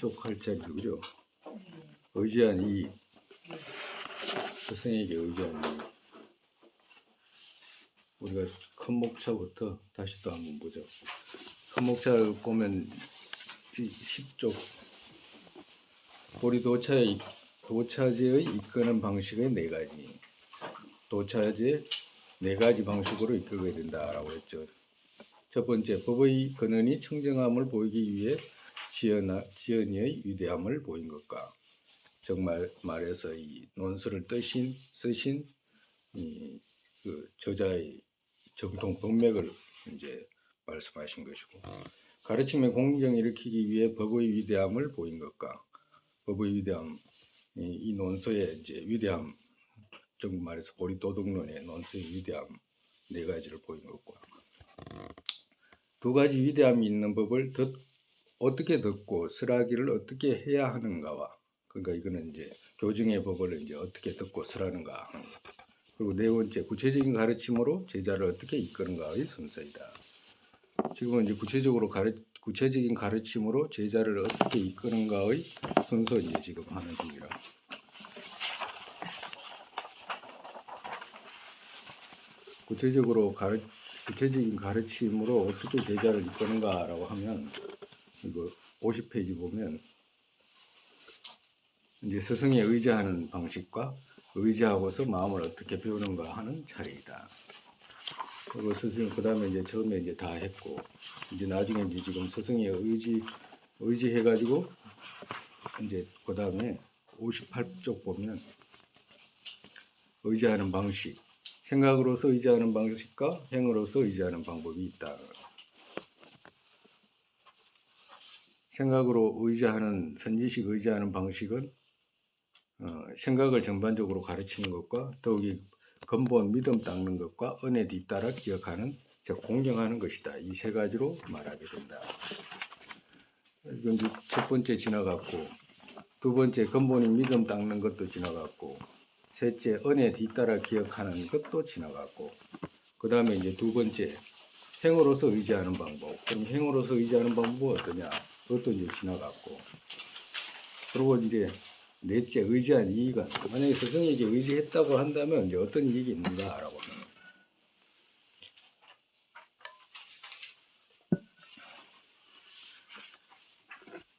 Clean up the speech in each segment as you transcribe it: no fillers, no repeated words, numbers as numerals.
쪽 할자리 그죠? 의지한 이 스승에게 의지한 이 우리가 큰 목차부터 다시 또 한번 보죠. 큰 목차를 보면 10쪽 우리 도차제의 이끄는 방식의 4가지 도차제 4가지 방식으로 이끌게 된다라고 했죠. 첫 번째, 법의 근원이 청정함을 보이기 위해 지연의 위대함을 보인 것과, 정말 말해서 이 논술을 쓰신 그 저자의 정통 법맥을 이제 말씀하신 것이고, 가르침의 공정을 일으키기 위해 법의 위대함을 보인 것과, 법의 위대함, 이 논서의 이제 위대함, 정말 말해서 고리도덕론의 논서의 위대함 4가지를 보인 것과, 2가지 위대함이 있는 법을 어떻게 듣고 설하기를 어떻게 해야 하는가와, 그러니까 이거는 이제 교정의 법을 이제 어떻게 듣고 설하는가 하는 것. 그리고 4번째, 구체적인 가르침으로 제자를 어떻게 이끄는가의 순서이다. 지금은 이제 구체적인 가르침으로 제자를 어떻게 이끄는가의 순서 이제 지금 하는 중이라. 구체적인 가르침으로 어떻게 제자를 이끄는가라고 하면, 이거 50페이지 보면 이제 스승에 의지하는 방식과 의지하고서 마음을 어떻게 배우는가 하는 차례이다. 그리고 스승 그 다음에 이제 처음에 이제 다 했고, 이제 나중에 이제 지금 스승에 의지해가지고 이제 그 다음에 58쪽 보면 의지하는 방식, 생각으로서 의지하는 방식과 행으로서 의지하는 방법이 있다. 생각으로 의지하는 선지식 의지하는 방식은 생각을 전반적으로 가르치는 것과 더욱이 근본 믿음 닦는 것과 은혜 뒤따라 기억하는, 즉 공경하는 것이다. 이 3가지로 말하게 된다. 이건 첫 번째 지나갔고, 2번째 근본인 믿음 닦는 것도 지나갔고, 셋째 은혜 뒤따라 기억하는 것도 지나갔고, 그 다음에 이제 2번째 행으로서 의지하는 방법. 그럼 행으로서 의지하는 방법은 어떠냐? 그것도 이제 지나갔고, 그리고 이제 넷째 의지한 이익은, 만약에 스승에게 의지했다고 한다면 이제 어떤 이익이 있는가라고 하면,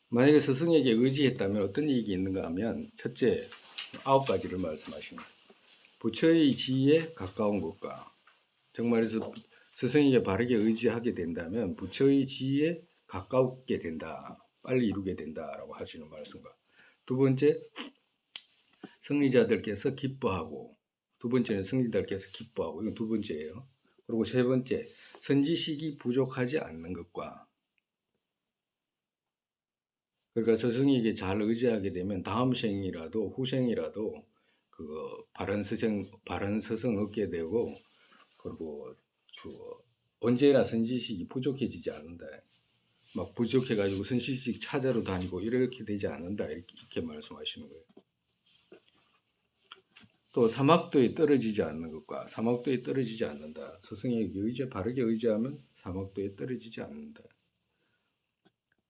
만약에 스승에게 의지했다면 어떤 이익이 있는가 하면, 첫째 9가지를 말씀하십니다. 부처의 지위에 가까운 것과, 정말에서 스승에게 바르게 의지하게 된다면 부처의 지위에 가깝게 된다, 빨리 이루게 된다라고 하시는 말씀과, 2번째 승리자들께서 기뻐하고, 2번째는 승리자들께서 기뻐하고, 이건 2번째예요. 그리고 3번째 선지식이 부족하지 않는 것과, 그러니까 스승에게 잘 의지하게 되면 다음 생이라도 후생이라도 그 바른 스승 얻게 되고, 그리고 언제나 선지식이 부족해지지 않는다. 막 부족해가지고 선지식 찾아러 다니고 이렇게 되지 않는다. 이렇게 말씀하시는 거예요. 또 사막도에 떨어지지 않는 것과, 사막도에 떨어지지 않는다. 스승에게 바르게 의지하면 사막도에 떨어지지 않는다.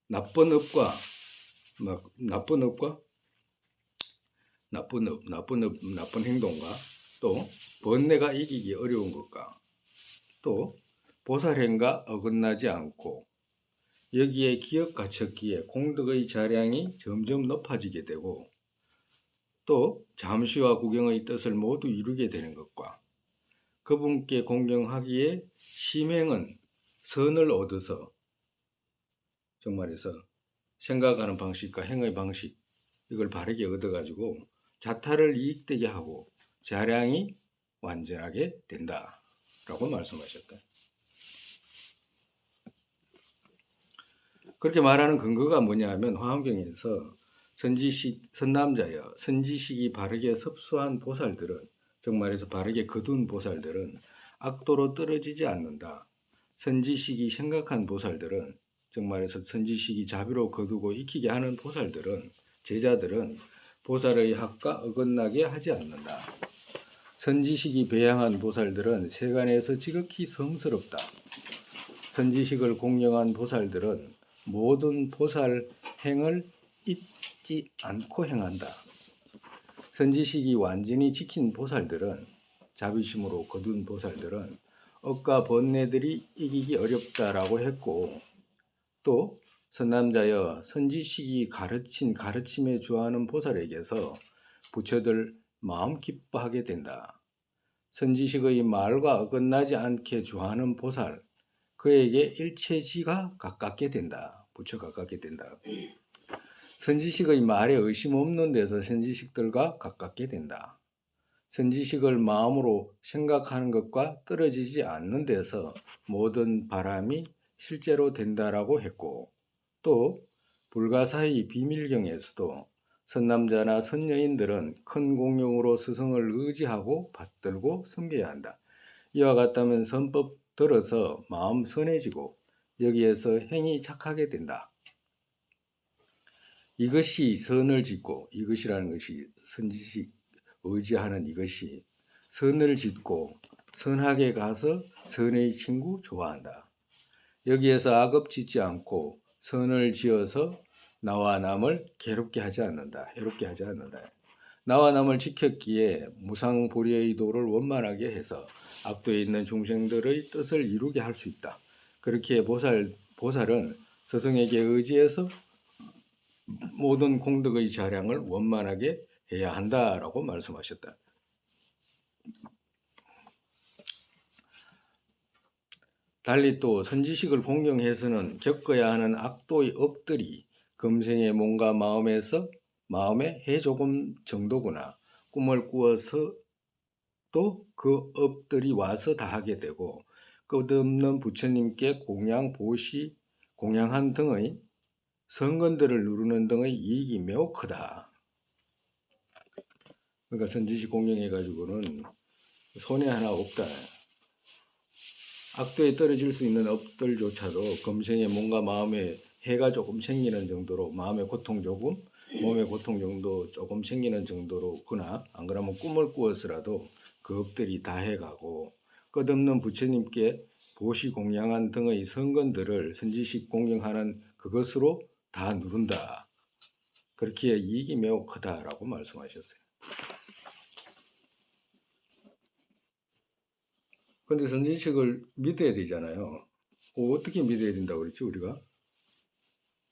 나쁜 업과 나쁜 행동과, 또 번뇌가 이기기 어려운 것과, 또 보살행과 어긋나지 않고 여기에 기억 갖췄기에 공덕의 자량이 점점 높아지게 되고, 또 잠시와 구경의 뜻을 모두 이루게 되는 것과, 그분께 공경하기에 심행은 선을 얻어서, 정말해서 생각하는 방식과 행의 방식, 이걸 바르게 얻어가지고 자타를 이익되게 하고 자량이 완전하게 된다라고 말씀하셨다. 그렇게 말하는 근거가 뭐냐 하면, 화엄경에서 선남자여 선지식이 바르게 섭수한 보살들은, 정말해서 바르게 거둔 보살들은 악도로 떨어지지 않는다. 선지식이 생각한 보살들은, 정말해서 선지식이 자비로 거두고 익히게 하는 보살들은, 제자들은 보살의 학과 어긋나게 하지 않는다. 선지식이 배양한 보살들은 세간에서 지극히 성스럽다. 선지식을 공경한 보살들은 모든 보살 행을 잊지 않고 행한다. 선지식이 완전히 지킨 보살들은, 자비심으로 거둔 보살들은 억과 번뇌들이 이기기 어렵다라고 했고, 또 선남자여 선지식이 가르친 가르침에 주하는 보살에게서 부처들 마음 기뻐하게 된다. 선지식의 말과 어긋나지 않게 주하는 보살, 그에게 일체지가 가깝게 된다. 부처 가깝게 된다. 선지식의 말에 의심 없는 데서 선지식들과 가깝게 된다. 선지식을 마음으로 생각하는 것과 떨어지지 않는 데서 모든 바람이 실제로 된다라고 했고, 또 불가사의 비밀경에서도 선남자나 선여인들은 큰 공용으로 스승을 의지하고 받들고 섬겨야 한다. 이와 같다면 선법 들어서 마음 선해지고 여기에서 행이 착하게 된다. 이것이 선을 짓고, 이것이라는 것이 선지식 의지하는 이것이 선을 짓고 선하게 가서 선의 친구 좋아한다. 여기에서 악업 짓지 않고 선을 지어서 나와 남을 괴롭게 하지 않는다. 해롭게 하지 않는다. 나와 남을 지켰기에 무상불의의 도를 원만하게 해서 악도에 있는 중생들의 뜻을 이루게 할 수 있다. 그렇게 보살은 스승에게 의지해서 모든 공덕의 자량을 원만하게 해야 한다라고 말씀하셨다. 달리 또 선지식을 공경해서는 겪어야 하는 악도의 업들이 금생의 몸과 마음에 해조금 정도구나 꿈을 꾸어서 또 그 업들이 와서 다하게 되고, 끝없는 부처님께 공양, 보시, 공양한 등의 선건들을 누르는 등의 이익이 매우 크다. 그러니까 선지식 공경해가지고는 손해 하나 없다. 악도에 떨어질 수 있는 업들조차도 금생의 몸과 마음에 해가 조금 생기는 정도로, 마음의 고통 조금, 몸의 고통 정도 조금 생기는 정도로구나. 안 그러면 꿈을 꾸어서라도 그 업들이 다 해가고, 끝없는 부처님께 보시 공양한 등의 선건들을 선지식 공경하는 그것으로 다 누른다. 그렇기에 이익이 매우 크다라고 말씀하셨어요. 근데 선지식을 믿어야 되잖아요. 어떻게 믿어야 된다고 그랬지, 우리가?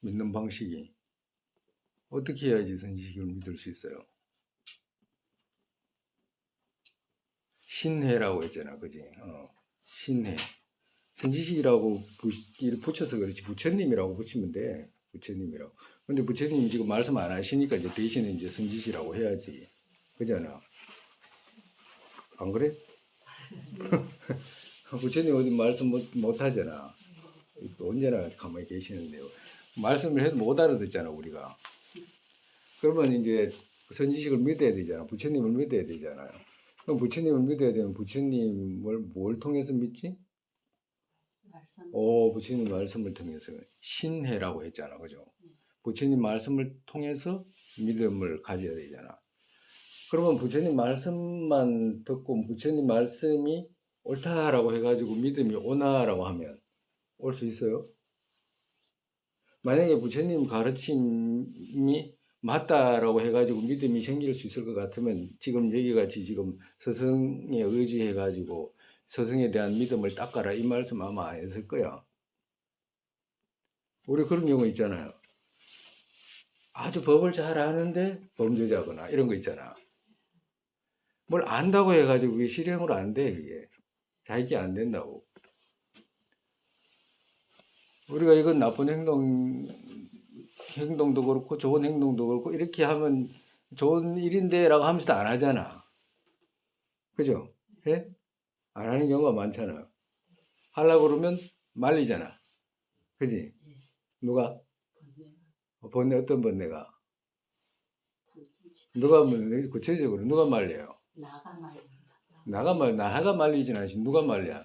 믿는 방식이. 어떻게 해야지 선지식을 믿을 수 있어요? 신해라고 했잖아, 그지? 신해. 선지식이라고 붙여서 그렇지, 부처님이라고 붙이면 돼. 부처님이라고. 근데 부처님이 지금 말씀 안 하시니까 이제 대신에 이제 선지식이라고 해야지. 그잖아. 안 그래? 부처님 어디 말씀 못 하잖아. 언제나 가만히 계시는데요. 말씀을 해도 못 알아듣잖아, 우리가. 그러면 이제 선지식을 믿어야 되잖아. 부처님을 믿어야 되잖아요. 그럼 부처님을 믿어야 되면 부처님을 뭘 통해서 믿지? 부처님 말씀을 통해서. 신해라고 했잖아, 그죠? 부처님 말씀을 통해서 믿음을 가져야 되잖아. 그러면 부처님 말씀만 듣고 부처님 말씀이 옳다라고 해가지고 믿음이 오나라고 하면 올 수 있어요? 만약에 부처님 가르침이 맞다라고 해가지고 믿음이 생길 수 있을 것 같으면 지금 여기같이 지금 스승에 의지해가지고 스승에 대한 믿음을 닦아라 이 말씀 아마 안 했을 거야. 우리 그런 경우 있잖아요. 아주 법을 잘 아는데 범죄자거나 이런 거 있잖아. 뭘 안다고 해가지고 그게 실행으로 안 돼, 그게. 자기게 안 된다고. 우리가 이건 나쁜 행동도 그렇고 좋은 행동도 그렇고 이렇게 하면 좋은 일인데 라고 하면서도 안 하잖아. 그죠? 예? 안 하는 경우가 많잖아. 하려고 그러면 말리잖아. 그지? 누가? 번뇌, 어떤 번뇌가? 누가 구체적으로 누가 말려요? 나가 말리진 않지. 누가 말려?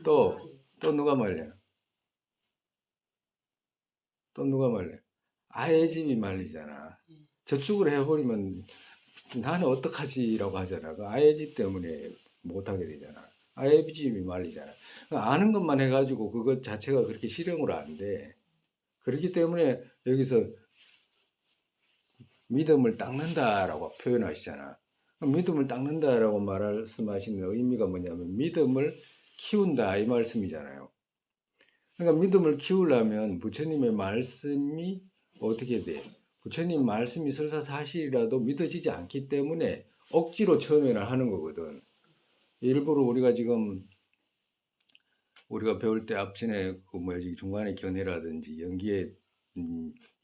또 누가 말려? 또 누가 말려? 아예 집이 말리잖아. 저축을 해버리면 나는 어떡하지라고 하잖아. 그 아예 집 때문에 못하게 되잖아. 아예 집이 말리잖아. 아는 것만 해가지고 그것 자체가 그렇게 실행으로 안 돼. 그렇기 때문에 여기서 믿음을 닦는다라고 표현하시잖아. 믿음을 닦는다라고 말씀하시는 의미가 뭐냐면 믿음을 키운다 이 말씀이잖아요. 그러니까 믿음을 키우려면 부처님의 말씀이 어떻게 돼? 부처님 말씀이 설사 사실이라도 믿어지지 않기 때문에 억지로 처음에는 하는 거거든. 일부러 우리가 지금 우리가 배울 때 앞전에 그 뭐지 중간에 견해라든지 연기의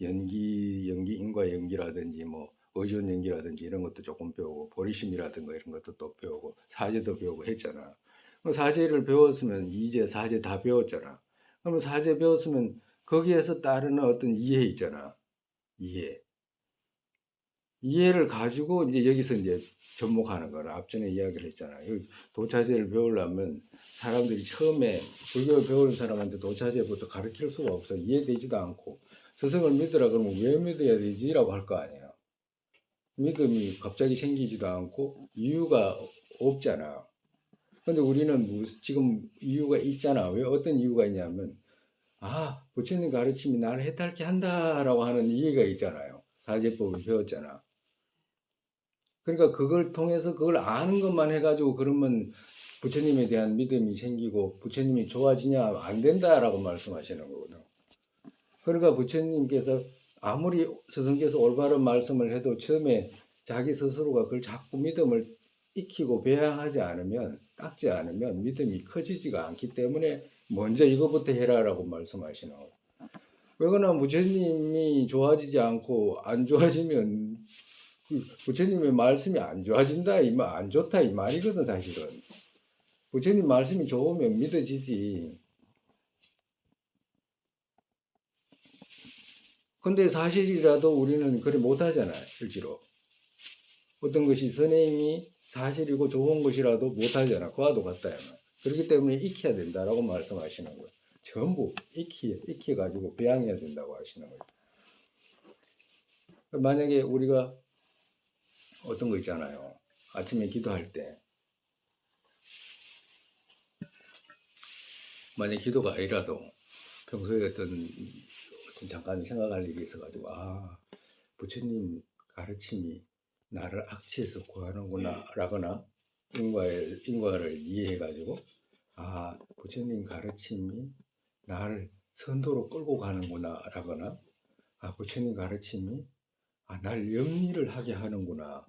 연기 인과 연기라든지 뭐 의존 연기라든지 이런 것도 조금 배우고 보리심이라든가 이런 것도 또 배우고 사제도 배우고 했잖아. 사제를 배웠으면 이제 사제 다 배웠잖아. 그러면 사제 배웠으면 거기에서 따르는 어떤 이해 있잖아. 이해를 가지고 이제 여기서 이제 접목하는 거라 앞전에 이야기를 했잖아요. 도차제를 배우려면 사람들이 처음에 불교를 배우는 사람한테 도차제부터 가르칠 수가 없어. 이해되지도 않고 스승을 믿으라 그러면 왜 믿어야 되지라고 할 거 아니야. 믿음이 갑자기 생기지도 않고 이유가 없잖아. 근데 우리는 지금 이유가 있잖아. 왜 어떤 이유가 있냐면 부처님 가르침이 나를 해탈케 한다라고 하는 이해가 있잖아요. 사제법을 배웠잖아. 그러니까 그걸 통해서 그걸 아는 것만 해가지고 그러면 부처님에 대한 믿음이 생기고 부처님이 좋아지냐 안 된다라고 말씀하시는 거거든요. 그러니까 부처님께서 아무리 스승께서 올바른 말씀을 해도 처음에 자기 스스로가 그걸 자꾸 믿음을 익히고 배양하지 않으면 닦지 않으면 믿음이 커지지가 않기 때문에 먼저 이거부터 해라라고 말씀하시는 거예요. 왜냐하면 부처님이 좋아지지 않고 안 좋아지면 부처님의 말씀이 안 좋아진다 안 좋다 이 말이거든 사실은. 부처님 말씀이 좋으면 믿어지지. 근데 사실이라도 우리는 그래 못하잖아요. 실제로 어떤 것이 선행이 사실이고 좋은 것이라도 못하잖아. 그와도 같다. 그렇기 때문에 익혀야 된다라고 말씀하시는 거예요. 전부 익혀가지고 배양해야 된다고 하시는 거예요. 만약에 우리가 어떤 거 있잖아요. 아침에 기도할 때 만약 기도가 아니라도 평소에 어떤 잠깐 생각할 일이 있어가지고 부처님 가르침이 나를 악취에서 구하는구나 라거나 인과를 이해해가지고 부처님 가르침이 나를 선도로 끌고 가는구나 라거나 부처님 가르침이 날 영리를 하게 하는구나.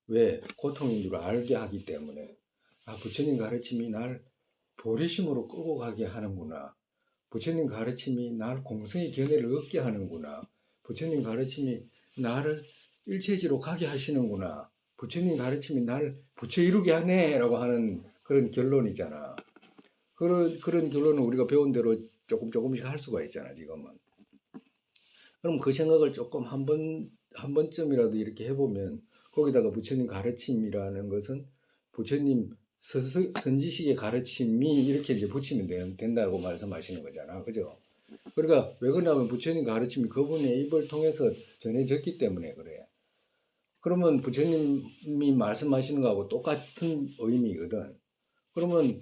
왜? 고통인 줄 알게 하기 때문에 부처님 가르침이 날 보리심으로 끌고 가게 하는구나. 부처님 가르침이 나를 공성의 견해를 얻게 하는구나. 부처님 가르침이 나를 일체지로 가게 하시는구나. 부처님 가르침이 나를 부처 이루게 하네 라고 하는 그런 결론이잖아. 그런 결론은 우리가 배운 대로 조금씩 할 수가 있잖아 지금은. 그럼 그 생각을 조금 한 번쯤이라도 이렇게 해보면 거기다가 부처님 가르침이라는 것은 부처님 선지식의 가르침이 이렇게 이제 붙이면 된다고 말씀하시는 거잖아. 그죠? 그러니까 왜 그러냐면 부처님 가르침이 그분의 입을 통해서 전해졌기 때문에 그래. 그러면 부처님이 말씀하시는 거하고 똑같은 의미거든. 그러면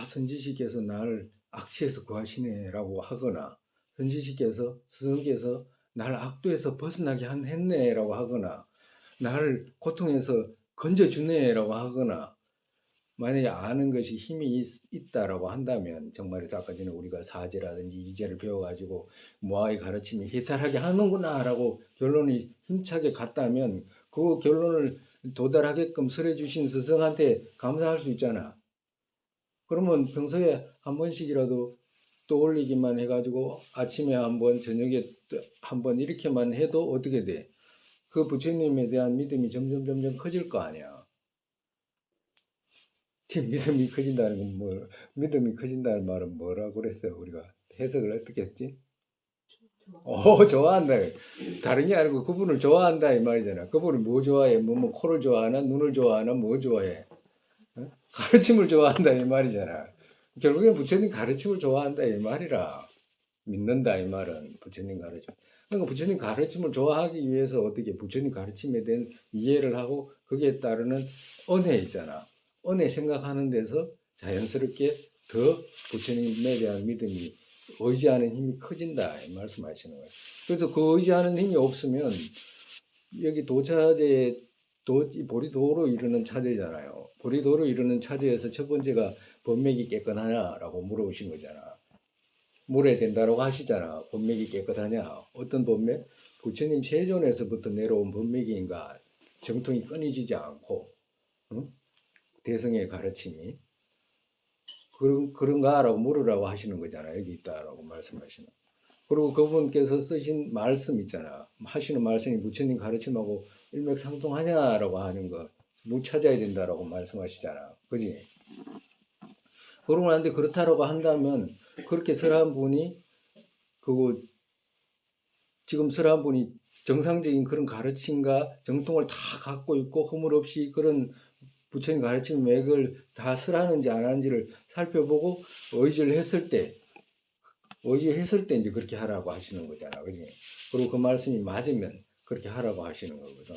선지식께서 나를 악취에서 구하시네 라고 하거나 선지식께서 스승께서 나를 악도에서 벗어나게 했네 라고 하거나 나를 고통에서 건져주네 라고 하거나 만약에 아는 것이 힘이 있다라고 한다면 정말 아까 전에 우리가 사제라든지 이제를 배워가지고 모아의 가르침이 해탈하게 하는구나 라고 결론이 힘차게 갔다면 그 결론을 도달하게끔 설해 주신 스승한테 감사할 수 있잖아. 그러면 평소에 한 번씩이라도 떠올리기만 해가지고 아침에 한 번, 저녁에 한 번 이렇게만 해도 어떻게 돼? 그 부처님에 대한 믿음이 점점 커질 거 아니야. 믿음이 커진다는 건 믿음이 커진다는 말은 뭐라고 그랬어요? 우리가 해석을 어떻게 했지? 좋아한다. 다른 게 아니고 그분을 좋아한다 이 말이잖아. 그분이 뭐 좋아해? 코를 좋아하나? 눈을 좋아하나? 뭐 좋아해? 가르침을 좋아한다 이 말이잖아. 결국엔 부처님 가르침을 좋아한다 이 말이라. 믿는다 이 말은 부처님 가르침. 그러니까 부처님 가르침을 좋아하기 위해서 어떻게 부처님 가르침에 대한 이해를 하고 거기에 따르는 은혜 있잖아. 은혜 생각하는 데서 자연스럽게 더 부처님에 대한 믿음이 의지하는 힘이 커진다 이 말씀하시는 거예요. 그래서 그 의지하는 힘이 없으면 여기 도차제 보리도로 이루는 차제잖아요. 보리도로 이루는 차제에서 첫 번째가 범맥이 깨끗하냐라고 물어보신 거잖아. 물어야 된다라고 하시잖아. 범맥이 깨끗하냐? 어떤 범맥? 부처님 세존에서부터 내려온 범맥인가? 정통이 끊이지지 않고, 응? 대성의 가르침이 그런가라고 물으라고 하시는 거잖아. 여기 있다라고 말씀하시는. 그리고 그분께서 쓰신 말씀 있잖아. 하시는 말씀이 부처님 가르침하고 일맥상통하냐라고 하는 거, 못 찾아야 된다라고 말씀하시잖아. 그지? 그러고 나는데 그렇다라고 한다면 그렇게 설한 분이 그거 지금 설한 분이 정상적인 그런 가르침과 정통을 다 갖고 있고 허물 없이 그런 부처님 가르침 맥을 다 설하는지 안 하는지를 살펴보고 의지했을 때 이제 그렇게 하라고 하시는 거잖아. 그지? 그리고 그 말씀이 맞으면 그렇게 하라고 하시는 거거든.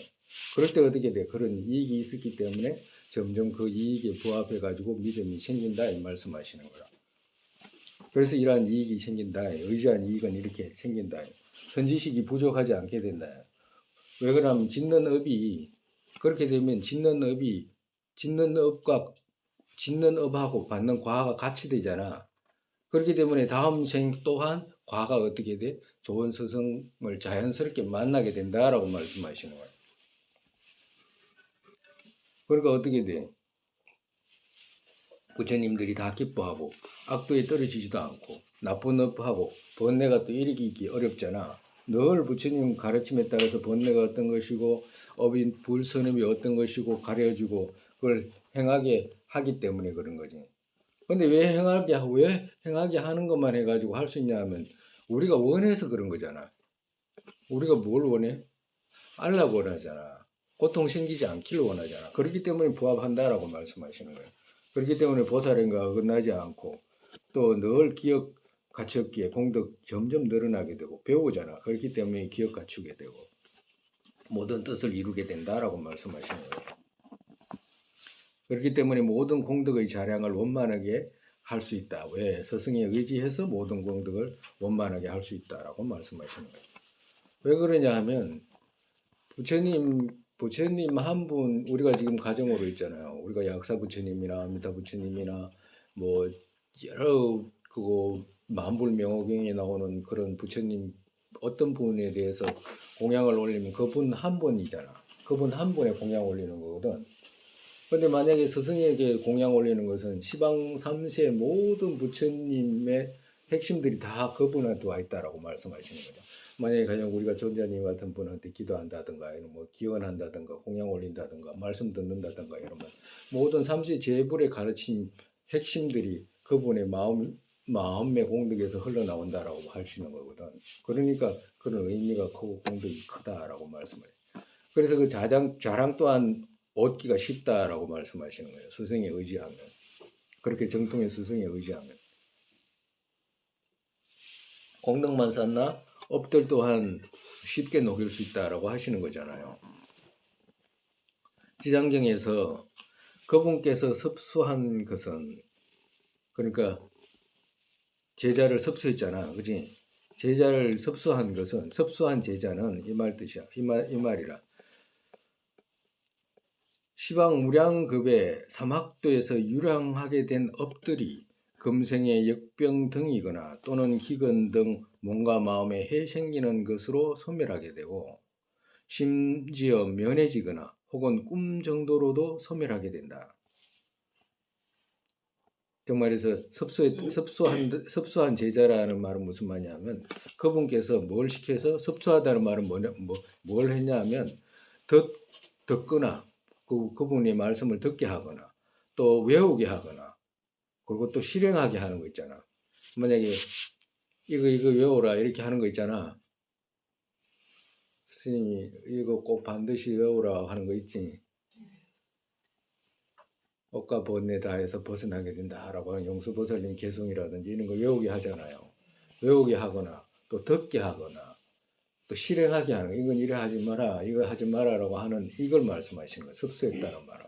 그럴 때 어떻게 돼? 그런 이익이 있었기 때문에 점점 그 이익에 부합해가지고 믿음이 생긴다 이 말씀하시는 거라. 그래서 이러한 이익이 생긴다. 의지한 이익은 이렇게 생긴다. 선지식이 부족하지 않게 된다. 왜 그러냐면 짓는 업이 그렇게 되면 짓는 업하고 받는 과가 같이 되잖아. 그렇기 때문에 다음 생 또한 과가 어떻게 돼? 좋은 스승을 자연스럽게 만나게 된다라고 말씀하시는 거예요. 그러니까 어떻게 돼? 부처님들이 다 기뻐하고 악도에 떨어지지도 않고 나쁜 업하고 번뇌가 또 일으키기 어렵잖아. 늘 부처님 가르침에 따라서 번뇌가 어떤 것이고 업인 불선업이 어떤 것이고 가려지고 그걸 행하게 하기 때문에 그런 거지. 근데 왜 행하게 하는 것만 해가지고 할 수 있냐 하면 우리가 원해서 그런 거잖아. 우리가 뭘 원해? 알라고 원하잖아. 고통 생기지 않기를 원하잖아. 그렇기 때문에 부합한다라고 말씀하시는 거예요. 그렇기 때문에 보살인가 어긋나지 않고 또 늘 기억 갖췄기에 공덕 점점 늘어나게 되고 배우잖아. 그렇기 때문에 기억 갖추게 되고 모든 뜻을 이루게 된다라고 말씀하시는 거예요. 그렇기 때문에 모든 공덕의 자량을 원만하게 할 수 있다. 왜? 스승에 의지해서 모든 공덕을 원만하게 할 수 있다라고 말씀하시는 거예요. 왜 그러냐 하면 부처님 한 분, 우리가 지금 가정으로 있잖아요. 우리가 약사 부처님이나 아미타 부처님이나 뭐 여러 그거 만불명호경에 나오는 그런 부처님 어떤 분에 대해서 공양을 올리면 그분 한 분이잖아. 그분 한 분에 공양 올리는 거거든. 근데 만약에 스승에게 공양 올리는 것은 시방 3세 모든 부처님의 핵심들이 다 그분한테 와 있다라고 말씀하시는 거죠. 만약에 가령 우리가 존자님 같은 분한테 기도한다든가, 뭐 기원한다든가, 공양 올린다든가, 말씀 듣는다든가 이러면 모든 3세 제불의 가르침 핵심들이 그분의 마음의 공덕에서 흘러나온다라고 하시는 거거든. 그러니까 그런 의미가 크고 공덕이 크다라고 말씀을 해요. 그래서 그 자랑 또한 얻기가 쉽다라고 말씀하시는 거예요. 스승에 의지하면. 그렇게 정통의 스승에 의지하면. 공덕만 쌓나 업들 또한 쉽게 녹일 수 있다라고 하시는 거잖아요. 지장경에서 그분께서 섭수한 것은 그러니까 제자를 섭수했잖아. 그지? 제자를 섭수한 것은 섭수한 제자는 이 말 뜻이야. 이 말이라. 시방 무량급의 삼학도에서 유량하게 된 업들이 금생의 역병 등이거나 또는 기근 등 몸과 마음에 해 생기는 것으로 소멸하게 되고 심지어 면해지거나 혹은 꿈 정도로도 소멸하게 된다. 정말에서 섭수한 제자라는 말은 무슨 말이냐면 그분께서 뭘 시켜서 섭수하다는 말은 뭘 했냐면 듣거나 그분의 말씀을 듣게 하거나 또 외우게 하거나 그리고 또 실행하게 하는 거 있잖아. 만약에 이거 외워라 이렇게 하는 거 있잖아. 스님이 이거 꼭 반드시 외우라 하는 거 있지. 억과 번뇌 다해서 벗어나게 된다라고 하는 용수보살님 개송이라든지 이런 거 외우게 하잖아요. 외우게 하거나 또 듣게 하거나 또 실행하게 하는 이건 이래 하지 마라 이거 하지 마라라고 하는 이걸 말씀하시는 거예요. 섭수했다는 말은.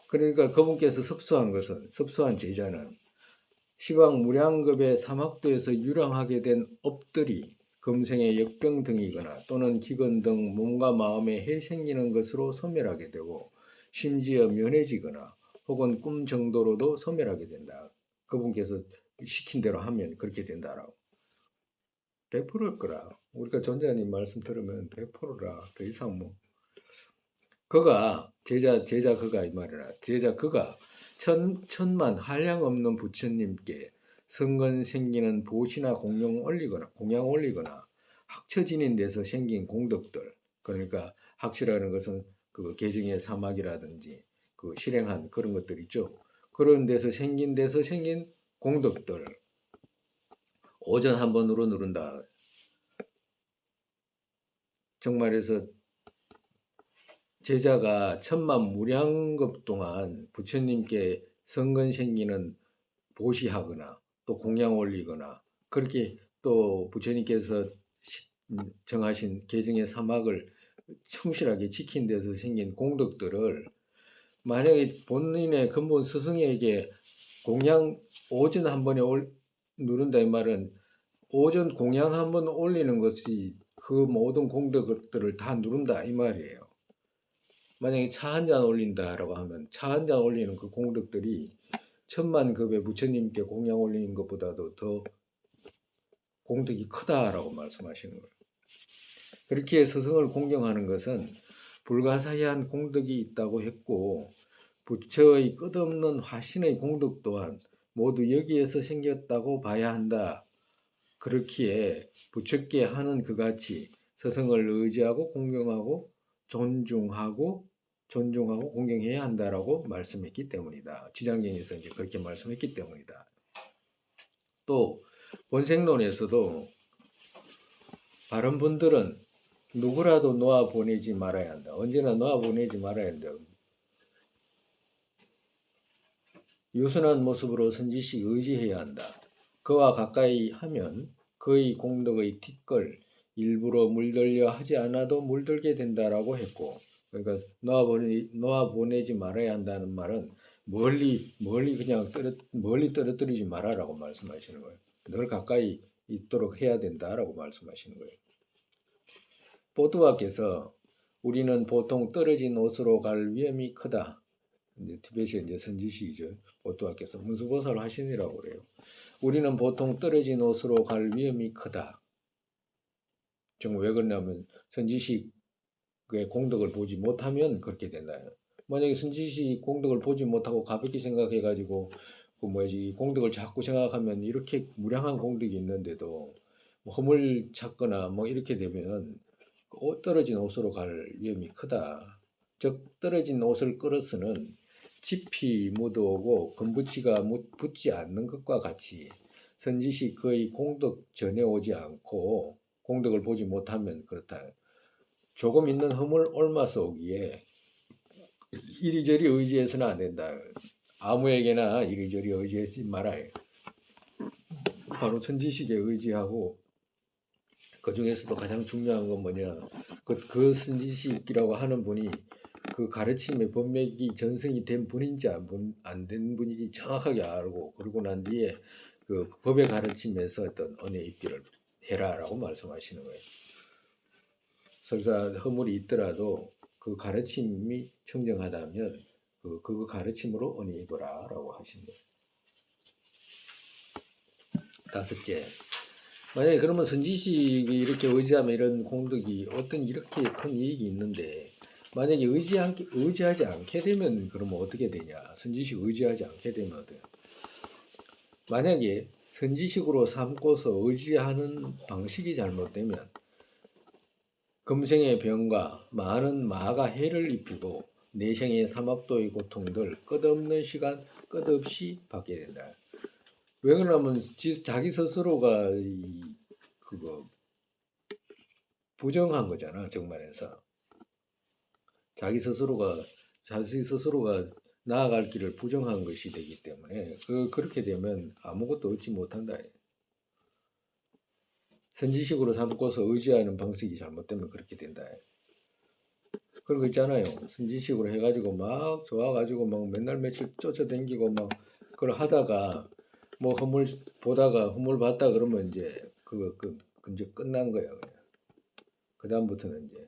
그러니까 그분께서 섭수한 제자는 시방 무량겁의 사막도에서 유랑하게 된 업들이 금생의 역병 등이거나 또는 기근 등 몸과 마음에 해 생기는 것으로 소멸하게 되고 심지어 면해지거나 혹은 꿈 정도로도 소멸하게 된다. 그분께서 시킨 대로 하면 그렇게 된다라고. 100%일 거라. 우리가 전자님 말씀 들으면 100%라. 더 이상 뭐. 그가 제자 그가 이 말이라. 제자 그가 천만 한량 없는 부처님께 성건 생기는 보시나 공양 올리거나 학처지닌 데서 생긴 공덕들. 그러니까 학치라는 것은 그 계정의 사막이라든지 그 실행한 그런 것들 있죠. 그런 데서 생긴 공덕들 오전 한 번으로 누른다. 정말해서 제자가 천만 무량급 동안 부처님께 성건 생기는 보시하거나 또 공양 올리거나 그렇게 또 부처님께서 정하신 계정의 사막을 충실하게 지킨 데서 생긴 공덕들을 만약에 본인의 근본 스승에게 공양 오전 한 번에 누른다 이 말은 오전 공양 한 번 올리는 것이 그 모든 공덕들을 다 누른다 이 말이에요. 만약에 차 한 잔 올린다라고 하면 차 한 잔 올리는 그 공덕들이 천만 급의 부처님께 공양 올리는 것보다도 더 공덕이 크다라고 말씀하시는 거예요. 그렇게 스승을 공경하는 것은 불가사의한 공덕이 있다고 했고 부처의 끝없는 화신의 공덕 또한 모두 여기에서 생겼다고 봐야 한다. 그렇기에 부처께 하는 그같이 스승을 의지하고 공경하고 존중하고 공경해야 한다라고 말씀했기 때문이다. 지장경에서 이제 그렇게 말씀했기 때문이다. 또 본생론에서도 바른 분들은 누구라도 놓아 보내지 말아야 한다. 언제나 놓아 보내지 말아야 한다. 유순한 모습으로 선지식 의지해야 한다. 그와 가까이 하면 그의 공덕의 티끌 일부러 물들려 하지 않아도 물들게 된다라고 했고, 그러니까 놓아 보내지 말아야 한다는 말은 멀리 그냥 멀리 떨어뜨리지 말아라고 말씀하시는 거예요. 늘 가까이 있도록 해야 된다라고 말씀하시는 거예요. 보드와께서 우리는 보통 떨어진 옷으로 갈 위험이 크다. 이제 티벳의 이제 선지식이죠. 보드와께서 문수보살 하신이라고 그래요. 우리는 보통 떨어진 옷으로 갈 위험이 크다. 정말 왜 그러냐면 선지식의 공덕을 보지 못하면 그렇게 된다. 만약에 선지식 공덕을 보지 못하고 가볍게 생각해가지고 그 뭐지 공덕을 자꾸 생각하면 이렇게 무량한 공덕이 있는데도 뭐 허물 찾거나 뭐 이렇게 되면 떨어진 옷으로 갈 위험이 크다. 즉 떨어진 옷을 끌어서는 짚이 묻어오고 금붙이가 붙지 않는 것과 같이 선지식 거의 공덕 전에 오지 않고 공덕을 보지 못하면 그렇다. 조금 있는 허물 옮아서 오기에 이리저리 의지해서는 안 된다. 아무에게나 이리저리 의지하지 말아요. 바로 선지식에 의지하고 그 중에서도 가장 중요한 건 뭐냐? 그 선지식이라고 하는 분이 그 가르침의 법맥이 전승이 된 분인지 안 된 분인지 정확하게 알고 그러고 난 뒤에 그 법의 가르침에서 어떤 은혜 입기를 해라라고 말씀하시는 거예요. 설사 허물이 있더라도 그 가르침이 청정하다면 그 가르침으로 은혜 입어라라고 하신 거예요. 다섯째, 만약에 그러면 선지식이 이렇게 의지하면 이런 공덕이 어떤 이렇게 큰 이익이 있는데 만약에 의지하지 않게 되면 그러면 어떻게 되냐? 선지식 의지하지 않게 되면 어때요? 만약에 선지식으로 삼고서 의지하는 방식이 잘못되면 금생의 병과 많은 마가 해를 입히고 내생의 사막도의 고통들 끝없는 시간 끝없이 받게 된다. 왜 그러냐면 자기 스스로가 그거 부정한 거잖아. 정말에서 자기 스스로가 나아갈 길을 부정한 것이 되기 때문에 그렇게 되면 아무것도 얻지 못한다. 선지식으로 삼고서 의지하는 방식이 잘못되면 그렇게 된다. 그런 거 있잖아요. 선지식으로 해가지고 막 좋아가지고 막 맨날 며칠 쫓아다니고 막 그걸 하다가 뭐 허물 보다가 허물 봤다 그러면 이제 그 이제 끝난 거야 그냥. 그 다음부터는 이제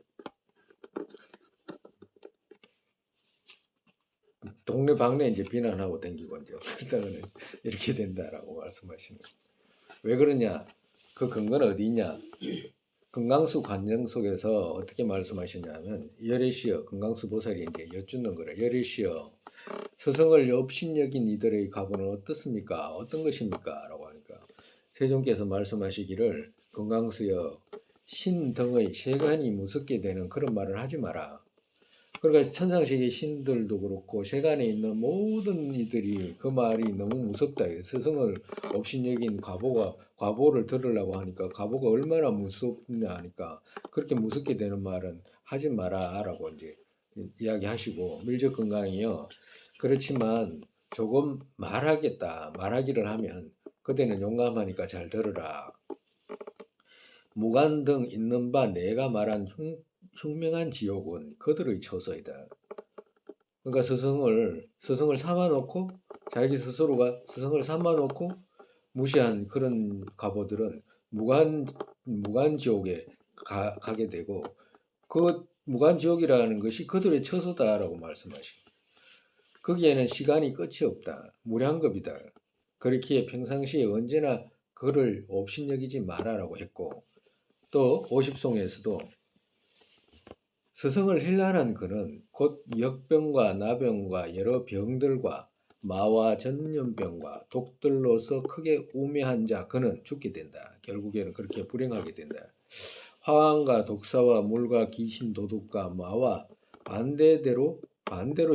동네 방네 이제 비난하고 댕기고 이제 그러다가는 이렇게 된다라고 말씀하시는 거예요. 왜 그러냐? 그 근거는 어디 있냐? 금강수 관정 속에서 어떻게 말씀하셨냐면 열애시여 금강수 보살이 이제 여쭙는 거래. 열애시여 스승을 업신여긴 이들의 가보는 어떻습니까? 어떤 것입니까? 라고 하니까 세종께서 말씀하시기를 금강수여 신등의 세간이 무섭게 되는 그런 말을 하지 마라. 그러니까 천상세계 신들도 그렇고 세간에 있는 모든 이들이 그 말이 너무 무섭다. 스승을 업신여긴 과보를 들으려고 하니까 과보가 얼마나 무섭냐 하니까 그렇게 무섭게 되는 말은 하지 마라라고 이제 이야기하시고 밀접건강이요. 그렇지만 조금 말하기를 하면 그대는 용감하니까 잘 들으라. 무관 등 있는 바 내가 말한 흉명한 지옥은 그들의 처소이다. 그러니까 스승을 삼아놓고 자기 스스로가 스승을 삼아놓고 무시한 그런 가보들은 무관 지옥에 가게 되고 그 무관 지옥이라는 것이 그들의 처소다라고 말씀하시고 거기에는 시간이 끝이 없다. 무량겁이다. 그렇기에 평상시에 언제나 그를 업신여기지 마라라고 했고 또 50송에서도 스승을 힐난한 그는 곧 역병과 나병과 여러 병들과 마와 전염병과 독들로서 크게 우매한 자 그는 죽게 된다. 결국에는 그렇게 불행하게 된다. 화왕과 독사와 물과 귀신 도둑과 마와 반대로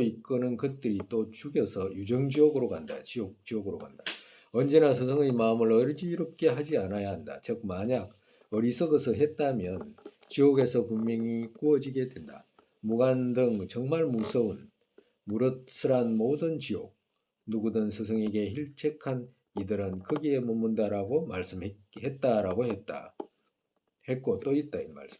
이끄는 것들이 또 죽여서 유정지옥으로 간다. 지옥으로 간다. 언제나 스승의 마음을 어지럽게 하지 않아야 한다. 즉 만약 어리석어서 했다면 지옥에서 분명히 구워지게 된다. 무관 등 정말 무서운 무릇스란 모든 지옥 누구든 스승에게 힐책한 이들은 거기에 머문다라고 말씀했다라고 했고 또 있다 이 말씀.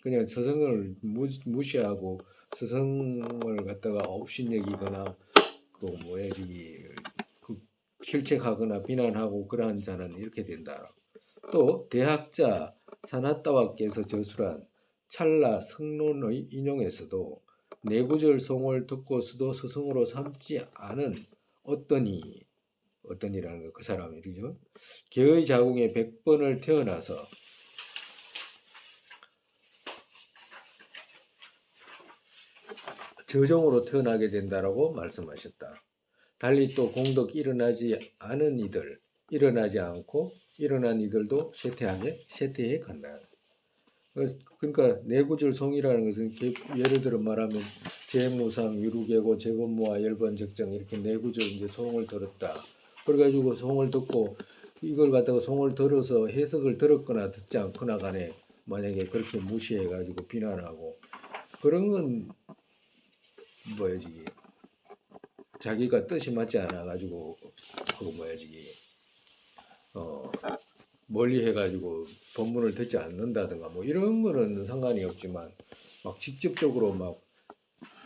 그냥 스승을 무시하고 스승을 갖다가 업신여기거나 그 뭐야 저기 그 힐책하거나 비난하고 그러한 자는 이렇게 된다. 또 대학자 사나따와께서 저술한 찰나 성론의 인용에서도 내구절송을 듣고서도 스승으로 삼지 않은 어떠니라는 거 그 사람이죠. 개의 자궁에 100번을 태어나서 저종으로 태어나게 된다라고 말씀하셨다. 달리 또 공덕 일어나지 않고 일어난 이들도 쇠퇴해 간다. 그러니까 내구절송이라는 것은 예를 들어 말하면 재무상, 유루계고, 재건무와 열번적정 이렇게 내구절 이제 송을 들었다. 그래가지고 송을 듣고 이걸 갖다가 송을 들어서 해석을 들었거나 듣지 않거나 간에 만약에 그렇게 무시해가지고 비난하고 그런 건 뭐야지 자기가 뜻이 맞지 않아가지고 그거 뭐야지 멀리 해가지고 법문을 듣지 않는다든가 뭐 이런 거는 상관이 없지만 막 직접적으로 막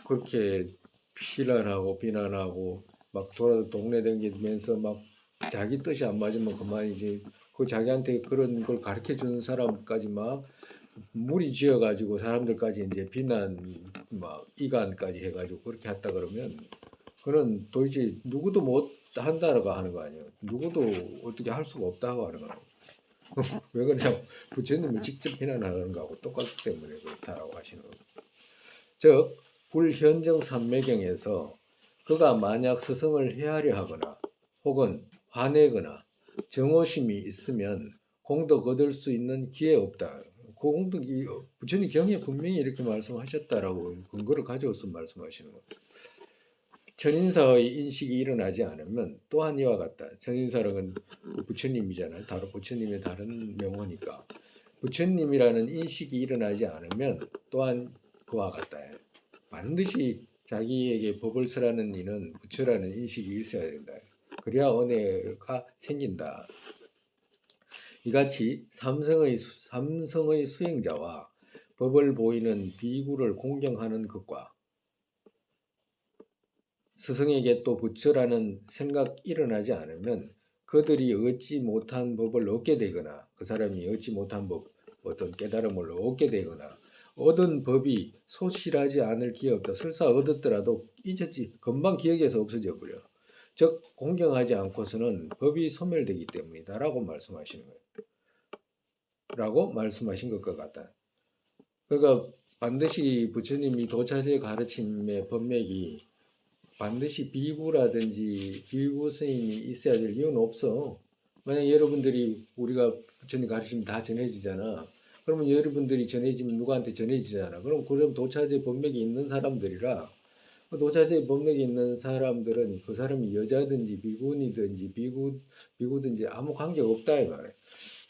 그렇게 비난하고 막 동네 다니면서 막 자기 뜻이 안 맞으면 그만이지 그 자기한테 그런 걸 가르쳐 주는 사람까지 막 무리 지어 가지고 사람들까지 이제 비난 막 이간까지 해가지고 그렇게 했다 그러면 그는 도대체 누구도 못 한다고 하는 거 아니에요. 누구도 어떻게 할 수가 없다고 하는 거예요. 왜 그러냐면 부처님을 직접 비난하는 거하고 똑같기 때문에 그렇다라고 하시는 거예요. 즉 불현정 삼매경에서 그가 만약 스승을 해하려 하거나 혹은 화내거나 정오심이 있으면 공덕 얻을 수 있는 기회 없다. 그 공덕이 부처님 경에 분명히 이렇게 말씀하셨다라고 근거를 가져서 말씀하시는 거예요. 천인사의 인식이 일어나지 않으면 또한 이와 같다. 천인사랑은 부처님이잖아요. 다른 부처님의 다른 명호니까. 부처님이라는 인식이 일어나지 않으면 또한 그와 같다. 반드시 자기에게 법을 쓰라는 이는 부처라는 인식이 있어야 된다. 그래야 은혜가 생긴다. 이같이 삼성의 수행자와 법을 보이는 비구를 공경하는 것과 스승에게 또 부처라는 생각 일어나지 않으면 그 그들이 얻지 못한 법을 얻게 되거나 그 사람이 얻지 못한 법 어떤 깨달음을 얻게 되거나 얻은 법이 소실하지 않을 기회 없다. 설사 얻었더라도 잊었지 금방 기억에서 없어져 버려. 즉 공경하지 않고서는 법이 소멸되기 때문이다라고 말씀하시는 거예요. 라고 말씀하신 것과 같다. 그러니까 반드시 부처님이 도차제 가르침의 법맥이 반드시 비구라든지 비구 스님이 있어야 될 이유는 없어. 만약 여러분들이 우리가 부처님 가르침 다 전해지잖아. 그러면 여러분들이 전해지면 누구한테 전해지잖아. 그럼 도차제 법맥이 있는 사람들이라 도차제 법맥이 있는 사람들은 그 사람이 여자든지 비구니든지 비구든지 아무 관계 없다 이 말이야.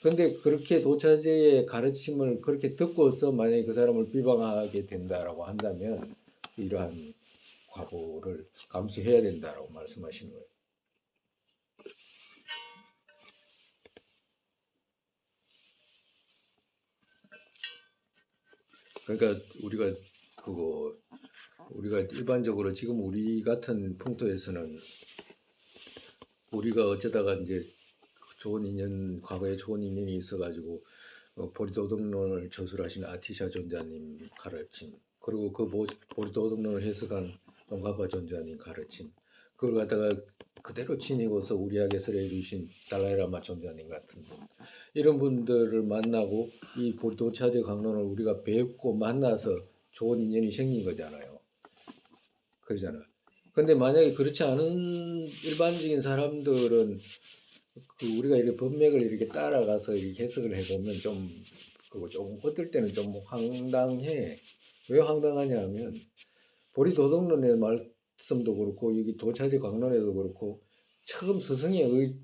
근데 그렇게 도차제의 가르침을 그렇게 듣고서 만약에 그 사람을 비방하게 된다라고 한다면 이러한 과보를 감수해야 된다라고 말씀하시는 거예요. 그러니까 우리가 일반적으로 지금 우리 같은 풍토에서는 우리가 어쩌다가 이제 과거에 좋은 인연이 있어가지고 보리도덕론을 저술하신 아티샤 존자님 가르침, 그리고 그 보리도덕론을 해석한 동가바 존자님 가르침, 그걸 갖다가 그대로 지니고서 우리에게 설해 주신 달라이라마 존자님 같은 분, 이런 분들을 만나고 이 보리도차제 강론을 우리가 뵙고 만나서 좋은 인연이 생긴 거잖아요. 그러잖아. 근데 만약에 그렇지 않은 일반적인 사람들은 우리가 이렇게 법맥을 이렇게 따라가서 이렇게 해석을 해보면 좀 어떨 때는 좀 황당해. 왜 황당하냐 하면 보리도덕론의 말씀도 그렇고 여기 도차지 강론에도 그렇고 처음 스승의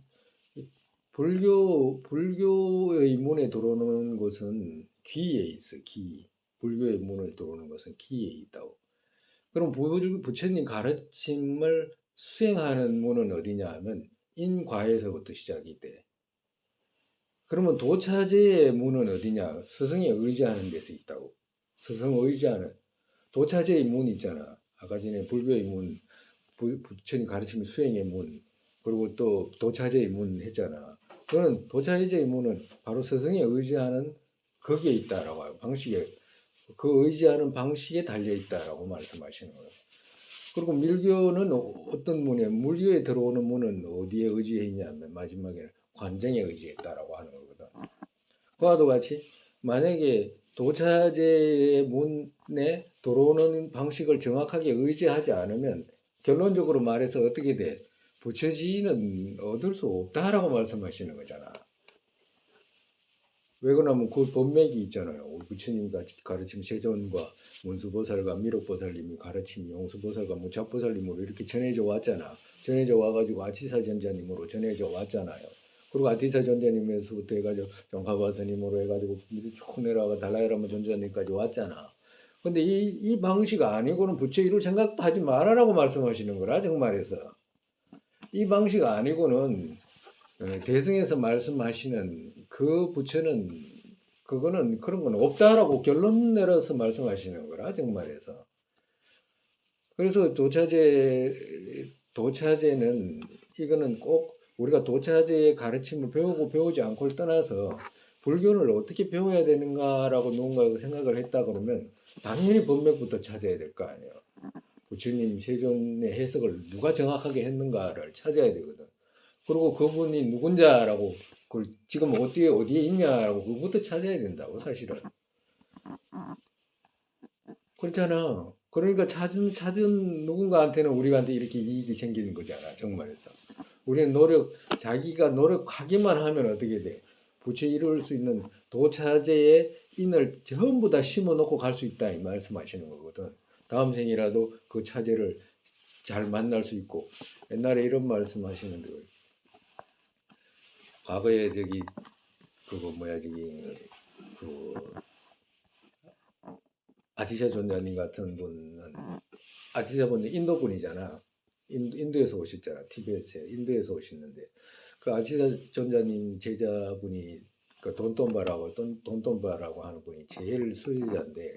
불교의 문에 들어오는 것은 귀에 있어. 귀. 불교의 문을 들어오는 것은 귀에 있다고. 그럼 부처님 가르침을 수행하는 문은 어디냐 하면 인과에서부터 시작이 돼. 그러면 도차제의 문은 어디냐? 스승에 의지하는 데서 있다고. 스승 의지하는 도차제의 문 있잖아. 아까 전에 불교의 문, 부처님 가르치는 수행의 문, 그리고 또 도차제의 문 했잖아. 그거는 도차제의 문은 바로 스승에 의지하는 거기에 있다라고 하고 방식에 그 의지하는 방식에 달려 있다라고 말씀하시는 거예요. 그리고 밀교는 어떤 문이에요? 물교에 들어오는 문은 어디에 의지했냐면 마지막에 관정에 의지했다라고 하는 거거든. 그와도 같이 만약에 도차제의 문에 들어오는 방식을 정확하게 의지하지 않으면 결론적으로 말해서 어떻게 돼? 부처지는 얻을 수 없다라고 말씀하시는 거잖아. 왜 그러냐면 그 법맥이 있잖아요. 우리 부처님 가르침 세존과 문수보살과 미륵보살님이 가르친 용수보살과 무착보살님으로 이렇게 전해져 왔잖아. 전해져 와가지고 아티사 전자님으로 전해져 왔잖아요. 그리고 아티사 전자님에서부터 해가지고 정가바 스님으로 해가지고 쭉 내려가 달라이라마 전자님까지 왔잖아. 근데 이 방식 아니고는 부처 이룰 생각도 하지 말아라고 말씀하시는 거라 정말에서. 이 방식 아니고는 대승에서 말씀하시는 그 부처는 그거는 그런 건 없다라고 결론 내려서 말씀하시는 거라 정말에서. 그래서 도차제는 이거는 꼭 우리가 도차제의 가르침을 배우고 배우지 않고를 떠나서 불교를 어떻게 배워야 되는가라고 누군가가 생각을 했다 그러면 당연히 법맥부터 찾아야 될 거 아니에요. 부처님 세존의 해석을 누가 정확하게 했는가를 찾아야 되거든. 그리고 그분이 누군자라고 그걸 지금 어디에 있냐라고 그것부터 찾아야 된다고 사실은. 그렇잖아. 그러니까 찾은 누군가한테는 우리한테 이렇게 이익이 생기는 거잖아 정말에서. 우리는 자기가 노력하기만 하면 어떻게 돼? 부처 이룰 수 있는 도차제의 인을 전부 다 심어 놓고 갈 수 있다 이 말씀하시는 거거든. 다음 생이라도 그 차제를 잘 만날 수 있고. 옛날에 이런 말씀하시는데 과거에 그 아티샤 존자님 같은 분은 아티샤 분은 인도분이잖아. 인도에서 오셨잖아. 티베트에 인도에서 오셨는데 그 아티샤 존자님 제자분이 그 돈돈바라고 하는 분이 제일 수혜자인데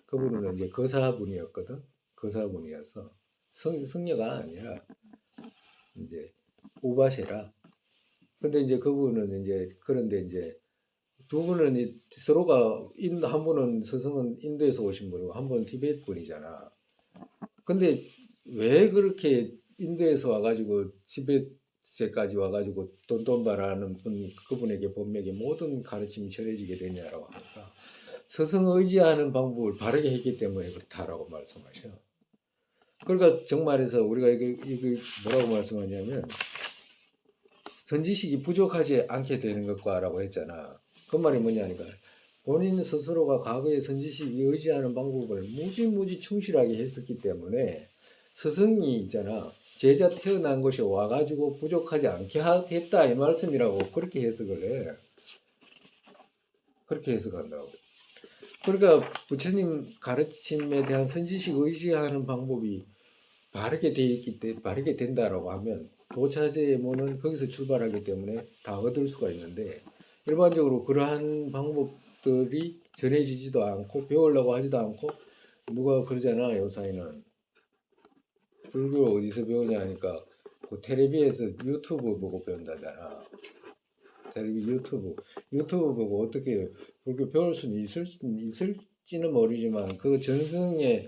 그분은 이제 거사분이었거든. 거사분이어서 성녀가 아니라 이제 우바세라 근데 이제 그분은 이제 그런데 이제 두 분은 서로가 한 분은 스승은 인도에서 오신 분이고 한 분은 티베트 분이잖아. 근데 왜 그렇게 인도에서 와가지고 티베트까지 와가지고 돈돈바라는 분 그분에게 법맥의 모든 가르침이 전해지게 되냐라고 하니까 스승 의지하는 방법을 바르게 했기 때문에 그렇다라고 말씀하셔. 그러니까 정말해서 우리가 이게 뭐라고 말씀하냐면 선지식이 부족하지 않게 되는 것과라고 했잖아. 그 말이 뭐냐니까 본인 스스로가 과거의 선지식이 의지하는 방법을 무지무지 충실하게 했었기 때문에 스승이 있잖아. 제자 태어난 것이 와가지고 부족하지 않게 했다 이 말씀이라고 그렇게 해석을 해. 그렇게 해석한다고. 그러니까 부처님 가르침에 대한 선지식 의지하는 방법이 바르게 돼 있기 때문에 바르게 된다라고 하면 도차제의 문은 거기서 출발하기 때문에 다 얻을 수가 있는데 일반적으로 그러한 방법들이 전해지지도 않고 배우려고 하지도 않고 누가 그러잖아 요사이는 불교 어디서 배우냐 하니까 그 텔레비에서 유튜브 보고 배운다잖아. 텔레비 유튜브 보고 어떻게 불교 배울 수는 있을지는 모르지만 그 전승의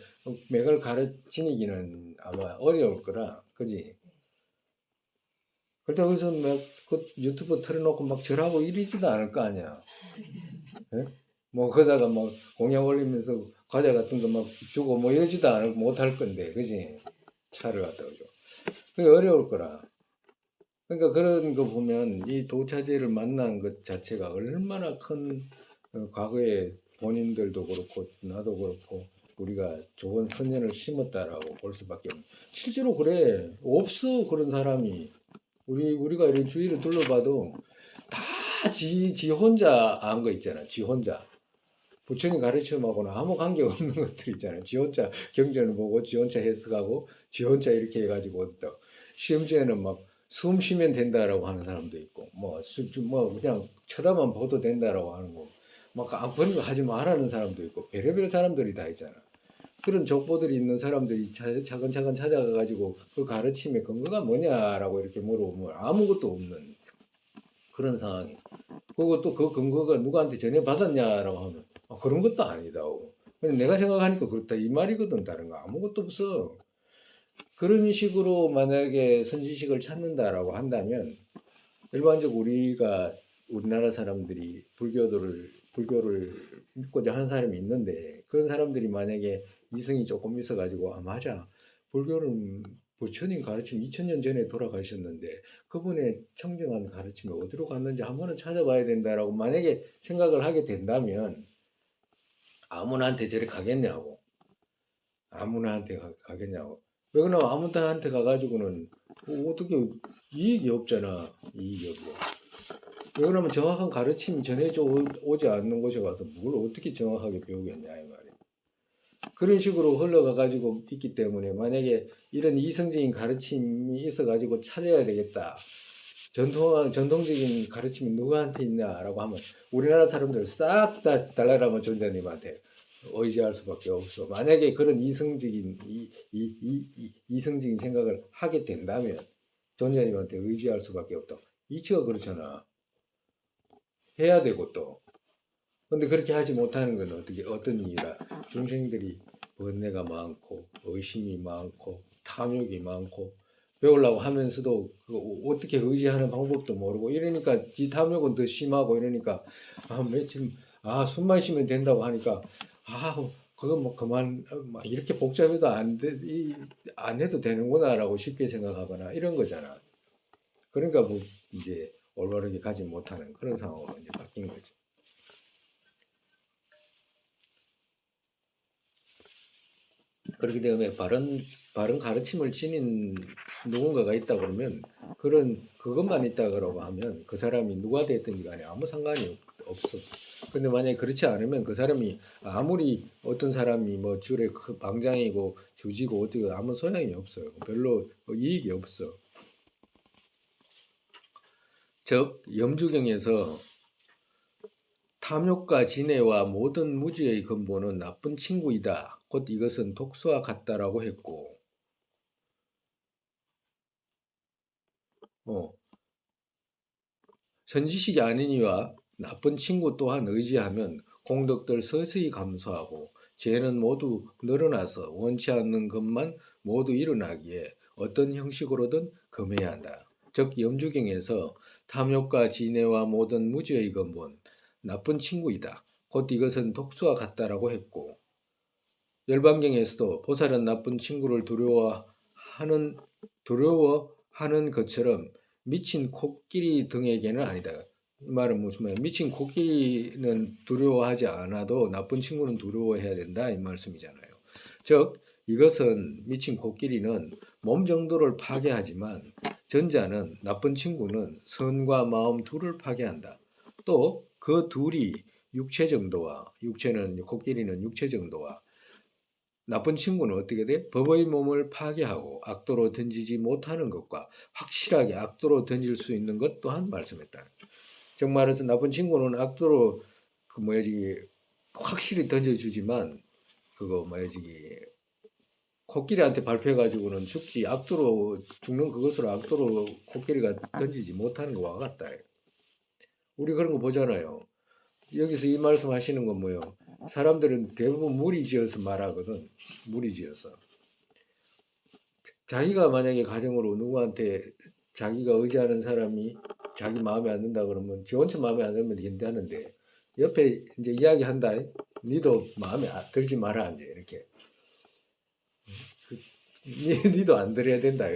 맥을 가르치기는 아마 어려울 거라 그지. 그렇다고 해서 막그 유튜브 틀어놓고 막 절하고 이러지도 않을 거 아니야. 예? 뭐 그러다가 뭐 공약 올리면서 과자 같은 거 막 주고 뭐 이러지도 않을 못할 건데 그지. 차를 갖다 줘. 그게 어려울 거라. 그러니까 그런 거 보면 이 도차제를 만난 것 자체가 얼마나 큰 과거에 본인들도 그렇고 나도 그렇고 우리가 좋은 선연을 심었다라고 볼 수밖에 없는. 실제로 그래. 없어 그런 사람이. 우리가 이런 주위를 둘러봐도 다 지 혼자 안 거 있잖아. 지 혼자. 부처님 가르침하고는 아무 관계 없는 것들 있잖아요. 지 혼자 경전을 보고 지 혼자 해석하고 지 혼자 이렇게 해가지고 또 시험지에는 막 숨 쉬면 된다라고 하는 사람도 있고 뭐 그냥 쳐다만 봐도 된다라고 하는 거 막 그런 거 하지 말라는 사람도 있고 별의별 사람들이 다 있잖아. 그런 족보들이 있는 사람들이 차근차근 찾아가가지고 그 가르침의 근거가 뭐냐라고 이렇게 물어보면 아무것도 없는 그런 상황이. 그리고 또 그 근거가 누구한테 전해받았냐라고 하면 그런 것도 아니다고. 그냥 내가 생각하니까 그렇다 이 말이거든. 다른 거 아무것도 없어. 그런 식으로 만약에 선지식을 찾는다라고 한다면 일반적으로 우리가 우리나라 사람들이 불교를 믿고자 하는 사람이 있는데 그런 사람들이 만약에 이성이 조금 있어가지고 맞아 불교는 부처님 가르침 2000년 전에 돌아가셨는데 그분의 청정한 가르침이 어디로 갔는지 한번은 찾아봐야 된다라고 만약에 생각을 하게 된다면 아무나한테 저리 가겠냐고. 아무나한테 가겠냐고. 왜 그러냐면 아무나한테 가가지고는 어떻게 이익이 없잖아. 이익이 없고. 왜 그러면 정확한 가르침이 전해져 오지 않는 곳에 가서 뭘 어떻게 정확하게 배우겠냐 이 말이에요. 그런 식으로 흘러가 가지고 있기 때문에 만약에 이런 이성적인 가르침이 있어 가지고 찾아야 되겠다. 전통적인 가르침이 누구한테 있냐라고 하면 우리나라 사람들 싹 다 달라라마 존자님한테 의지할 수밖에 없어. 만약에 그런 이성적인 생각을 하게 된다면 존자님한테 의지할 수밖에 없다. 이치가 그렇잖아. 해야 되고 또. 근데 그렇게 하지 못하는 건 어떤 이유라? 중생들이 번뇌가 많고, 의심이 많고, 탐욕이 많고, 배우려고 하면서도 어떻게 의지하는 방법도 모르고, 이러니까 지 탐욕은 더 심하고, 이러니까, 며칠, 숨만 쉬면 된다고 하니까, 그거 뭐 그만, 이렇게 복잡해도 안 해도 되는구나라고 쉽게 생각하거나, 이런 거잖아. 그러니까 뭐, 이제, 올바르게 가지 못하는 그런 상황으로 이제 바뀐 거죠. 그렇기 때문에 바른 가르침을 지닌 누군가가 있다 그러면 그것만 있다 그러고 하면 그 사람이 누가 됐든지 간에 아무 상관이 없어. 근데 만약에 그렇지 않으면 그 사람이 아무리 어떤 사람이 뭐 줄에 방장이고 주지고 어떻게 아무 소양이 없어요. 별로 이익이 없어. 즉 염주경에서 탐욕과 진해와 모든 무지의 근본은 나쁜 친구이다. 곧 이것은 독수와 같다라고 했고, 어, 선지식이 아닌 이와 나쁜 친구 또한 의지하면 공덕들 서서히 감소하고 죄는 모두 늘어나서 원치 않는 것만 모두 일어나기에 어떤 형식으로든 금해야 한다. 즉 염주경에서 탐욕과 진해와 모든 무지의 근본, 나쁜 친구이다. 곧 이것은 독수와 같다라고 했고 열반경에서도 보살은 나쁜 친구를 두려워하는 것처럼 미친 코끼리 등에게는 아니다. 이 말은 무슨 말이야? 미친 코끼리는 두려워하지 않아도 나쁜 친구는 두려워해야 된다 이 말씀이잖아요. 즉 이것은 미친 코끼리는 몸 정도를 파괴하지만 전자는 나쁜 친구는 선과 마음 둘을 파괴한다. 또 그 둘이 육체 정도와 육체는 코끼리는 육체 정도와 나쁜 친구는 어떻게 돼? 법의 몸을 파괴하고 악도로 던지지 못하는 것과 확실하게 악도로 던질 수 있는 것 또한 말씀했다. 즉 말해서 나쁜 친구는 악도로 확실히 던져주지만 그거 코끼리한테 밟혀가지고는 죽지 악도로 죽는 그것으로 악도로 코끼리가 던지지 못하는 것과 같다. 우리 그런 거 보잖아요. 여기서 이 말씀 하시는 건 뭐예요? 사람들은 대부분 무리지어서 말하거든. 무리지어서. 자기가 만약에 가정으로 누구한테 자기가 의지하는 사람이 자기 마음에 안 든다 그러면 지 혼자 마음에 안 들면 괜찮은데 옆에 이제 이야기한다. 니도 마음에 들지 마라 이제 이렇게. 니도 안 들어야 된다.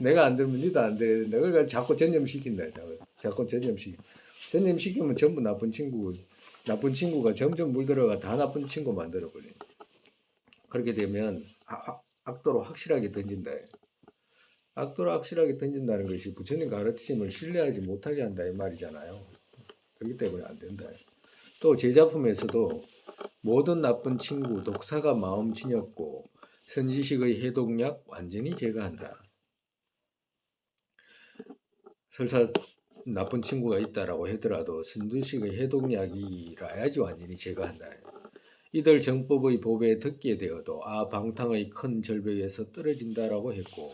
내가 안 들면 니도 안 들어야 된다. 그러니까 자꾸 전염시킨다. 자꾸 전염시키면 전부 나쁜 친구가 점점 물들어가 다 나쁜 친구 만들어버려. 그렇게 되면 악도로 확실하게 던진다. 악도로 확실하게 던진다는 것이 부처님 가르침을 신뢰하지 못하게 한다 이 말이잖아요. 그렇기 때문에 안 된다. 또 제자품에서도 모든 나쁜 친구 독사가 마음 지녔고 선지식의 해독약 완전히 제거한다. 설사 나쁜 친구가 있다라고 하더라도 선지식의 해독약이라야지 완전히 제거한다. 이들 정법의 법에 듣게 되어도 방탕의 큰 절벽에서 떨어진다라고 했고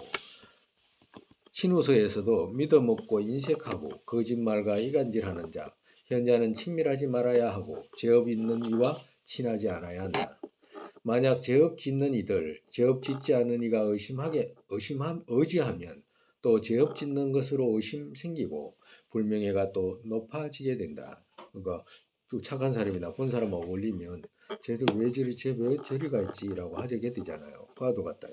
친후서에서도 믿어먹고 인색하고 거짓말과 이간질하는 자, 현자는 친밀하지 말아야 하고 죄업 있는 이와 친하지 않아야 한다. 만약 죄업 짓는 이들, 죄업 짓지 않는 이가 의지하면 또 죄업 짓는 것으로 의심 생기고 불명예가 또 높아지게 된다. 그러니까 착한 사람이 나쁜 사람하고 어울리면 쟤들 왜 저리가 있지라고 하게 되잖아요. 그와도 같다.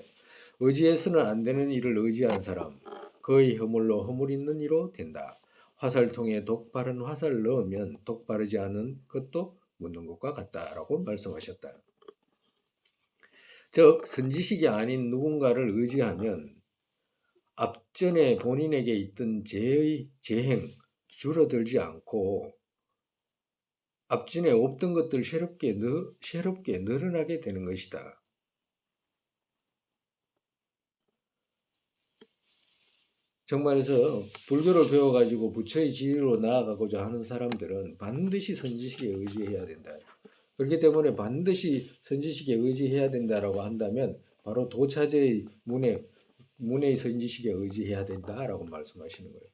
의지해서는 안 되는 일을 의지한 사람, 그의 허물로 허물 있는 이로 된다. 화살통에 독 바른 화살을 넣으면 독 바르지 않은 것도 묻는 것과 같다라고 말씀하셨다. 즉 선지식이 아닌 누군가를 의지하면 앞전에 본인에게 있던 재행 줄어들지 않고 앞전에 없던 것들 새롭게 늘어나게 되는 것이다. 정말해서 불교를 배워가지고 부처의 지위로 나아가고자 하는 사람들은 반드시 선지식에 의지해야 된다. 그렇기 때문에 반드시 선지식에 의지해야 된다라고 한다면 바로 도차제의 문의 선지식에 의지해야 된다라고 말씀하시는 거예요.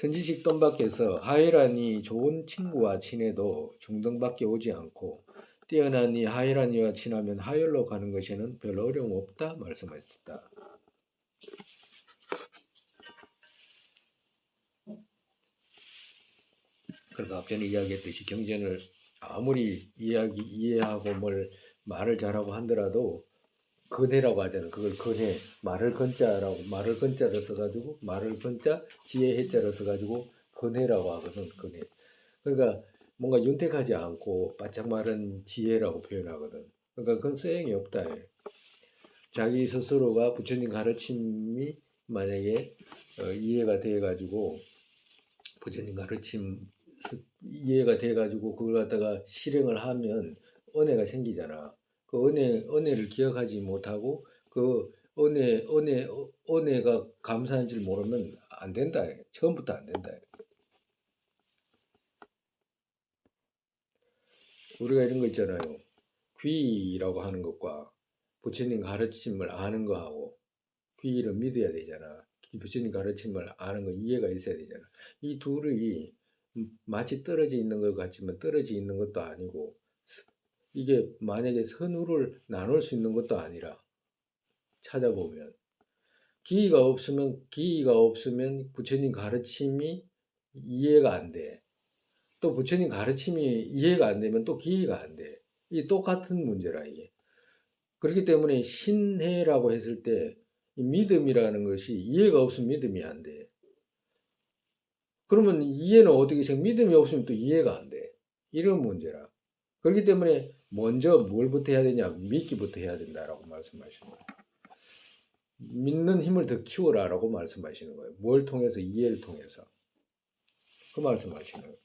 선지식 덤밖에서 하이란이 좋은 친구와 친해도 중등밖에 오지 않고 뛰어나니 하이란이와 친하면 하열로 가는 것에는 별 어려움 없다 말씀하셨다. 그러니까 앞전에 이야기했듯이 경전을 아무리 이해하고 말을 잘하고 한더라도 근해라고 하잖아요. 그걸 근해, 말을 건자를 써가지고 말을 건자, 지혜 해자를 써가지고 근해라고 하거든. 근해. 그러니까 뭔가 윤택하지 않고 바짝 마른 지혜라고 표현하거든. 그러니까 그건 소용이 없다. 자기 스스로가 부처님 가르침이 만약에 이해가 돼가지고 부처님 가르침 이해가 돼가지고 그걸 갖다가 실행을 하면 은혜가 생기잖아. 그 은혜를 기억하지 못하고 그 은혜가 감사한 줄 모르면 안 된다. 처음부터 안 된다. 우리가 이런 거 있잖아요. 귀라고 하는 것과 부처님 가르침을 아는 거하고 귀를 믿어야 되잖아. 부처님 가르침을 아는 거 이해가 있어야 되잖아. 이 둘이 마치 떨어져 있는 것 같지만 떨어져 있는 것도 아니고 이게 만약에 선후를 나눌 수 있는 것도 아니라 찾아보면 기의가 없으면 부처님 가르침이 이해가 안 돼. 또 부처님 가르침이 이해가 안 되면 또 기의가 안 돼. 이 똑같은 문제라 이게. 그렇기 때문에 신해라고 했을 때 이 믿음이라는 것이 이해가 없으면 믿음이 안 돼. 그러면 이해는 어떻게 생 믿음이 없으면 또 이해가 안 돼. 이런 문제라. 그렇기 때문에 먼저 뭘부터 해야 되냐? 믿기부터 해야 된다라고 말씀하시는 거예요. 믿는 힘을 더 키워라라고 말씀하시는 거예요. 뭘 통해서? 이해를 통해서. 그 말씀하시는 거예요.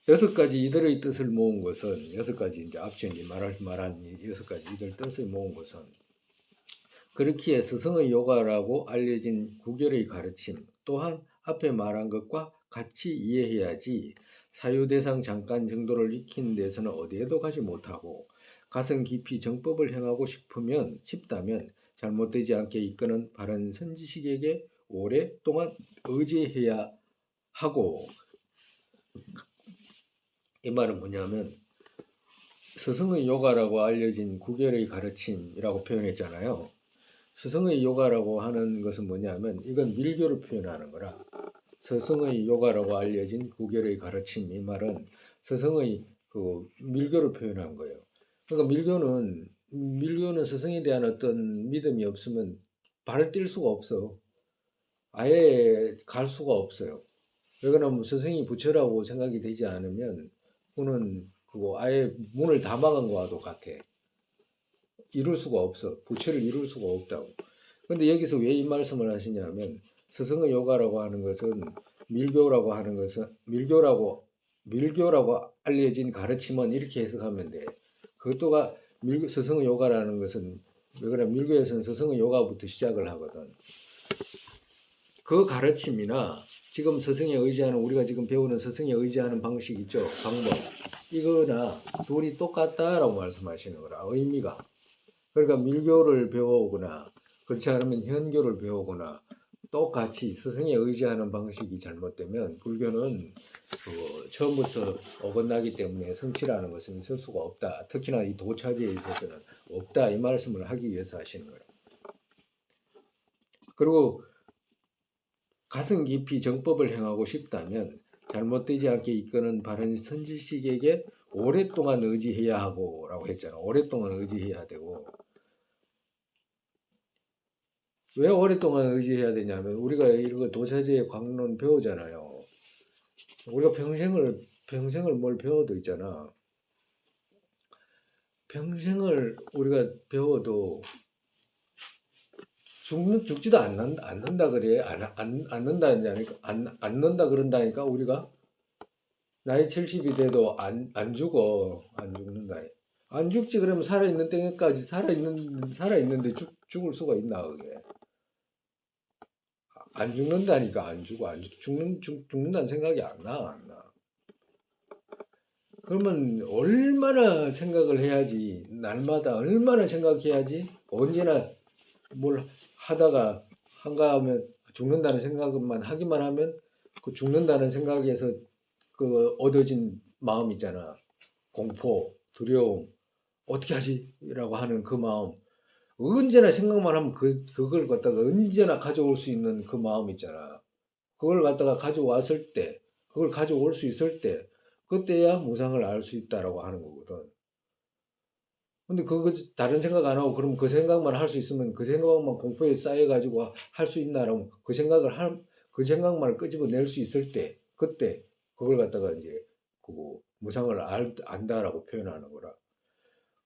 여섯 가지 이들의 뜻을 모은 것은 여섯 가지 이제 앞서 이제 말한 여섯 가지 이들 뜻을 모은 것은 그렇기에 스승의 요가라고 알려진 구결의 가르침 또한 앞에 말한 것과 같이 이해해야지 사유대상 잠깐 정도를 익히는 데서는 어디에도 가지 못하고 가슴 깊이 정법을 행하고 싶다면 잘못되지 않게 이끄는 바른 선지식에게 오랫동안 의지해야 하고 이 말은 뭐냐면 스승의 요가라고 알려진 구결의 가르침이라고 표현했잖아요. 스승의 요가라고 하는 것은 뭐냐면 이건 밀교를 표현하는 거라. 스승의 요가라고 알려진 구결의 가르침 이 말은 스승의 그 밀교를 표현한 거예요. 그러니까 밀교는 스승에 대한 어떤 믿음이 없으면 발을 뗄 수가 없어. 아예 갈 수가 없어요. 왜 그러냐면 스승이 부처라고 생각이 되지 않으면 그는 그거 아예 문을 다 막은 거와도 같아. 이룰 수가 없어. 부처를 이룰 수가 없다고. 근데 여기서 왜 이 말씀을 하시냐면 스승의 요가라고 하는 것은 밀교라고 알려진 가르침은 이렇게 해석하면 돼. 그것도가 스승의 요가라는 것은 왜 그래? 밀교에서는 스승의 요가부터 시작을 하거든. 그 가르침이나 지금 스승에 의지하는 우리가 지금 배우는 스승에 의지하는 방식 있죠. 방법. 이거나 둘이 똑같다라고 말씀하시는 거라. 의미가. 그러니까 밀교를 배워오거나 그렇지 않으면 현교를 배우거나 똑같이 스승에 의지하는 방식이 잘못되면 불교는 처음부터 어긋나기 때문에 성취라는 것은 있을 수가 없다. 특히나 이 도차지에 있어서는 없다. 이 말씀을 하기 위해서 하시는 거예요. 그리고 가슴 깊이 정법을 행하고 싶다면 잘못되지 않게 이끄는 바른 선지식에게 오랫동안 의지해야 하고 라고 했잖아. 오랫동안 의지해야 되고 왜 오랫동안 의지해야 되냐면 우리가 이런 거 도차지의 광론 배우잖아요. 우리가 평생을 뭘 배워도 있잖아. 평생을 우리가 배워도 죽지도 않는다 그래. 않는다 그런다니까 우리가 나이 70이 돼도 안 죽어. 안 죽는다. 안 죽지 그러면 살아있는 땡에까지 살아있는데 죽을 수가 있나 그게. 안 죽는다니까 안 죽어. 죽는다는 생각이 안 나. 그러면 얼마나 생각을 해야지 날마다 얼마나 생각해야지 언제나 뭘 하다가 한가하면 죽는다는 생각만 하기만 하면 그 죽는다는 생각에서 그 얻어진 마음 있잖아. 공포, 두려움, 어떻게 하지라고 하는 그 마음. 언제나 생각만 하면 그걸 갖다가 언제나 가져올 수 있는 그 마음 있잖아. 그걸 갖다가 가져왔을 때, 그걸 가져올 수 있을 때, 그때야 무상을 알 수 있다라고 하는 거거든. 근데 그거 다른 생각 안 하고 그럼 그 생각만 할 수 있으면 그 생각만 공포에 쌓여가지고 할 수 있나라면 그 생각만 끄집어낼 수 있을 때, 그때 그걸 갖다가 이제 그거 무상을 안다라고 표현하는 거라.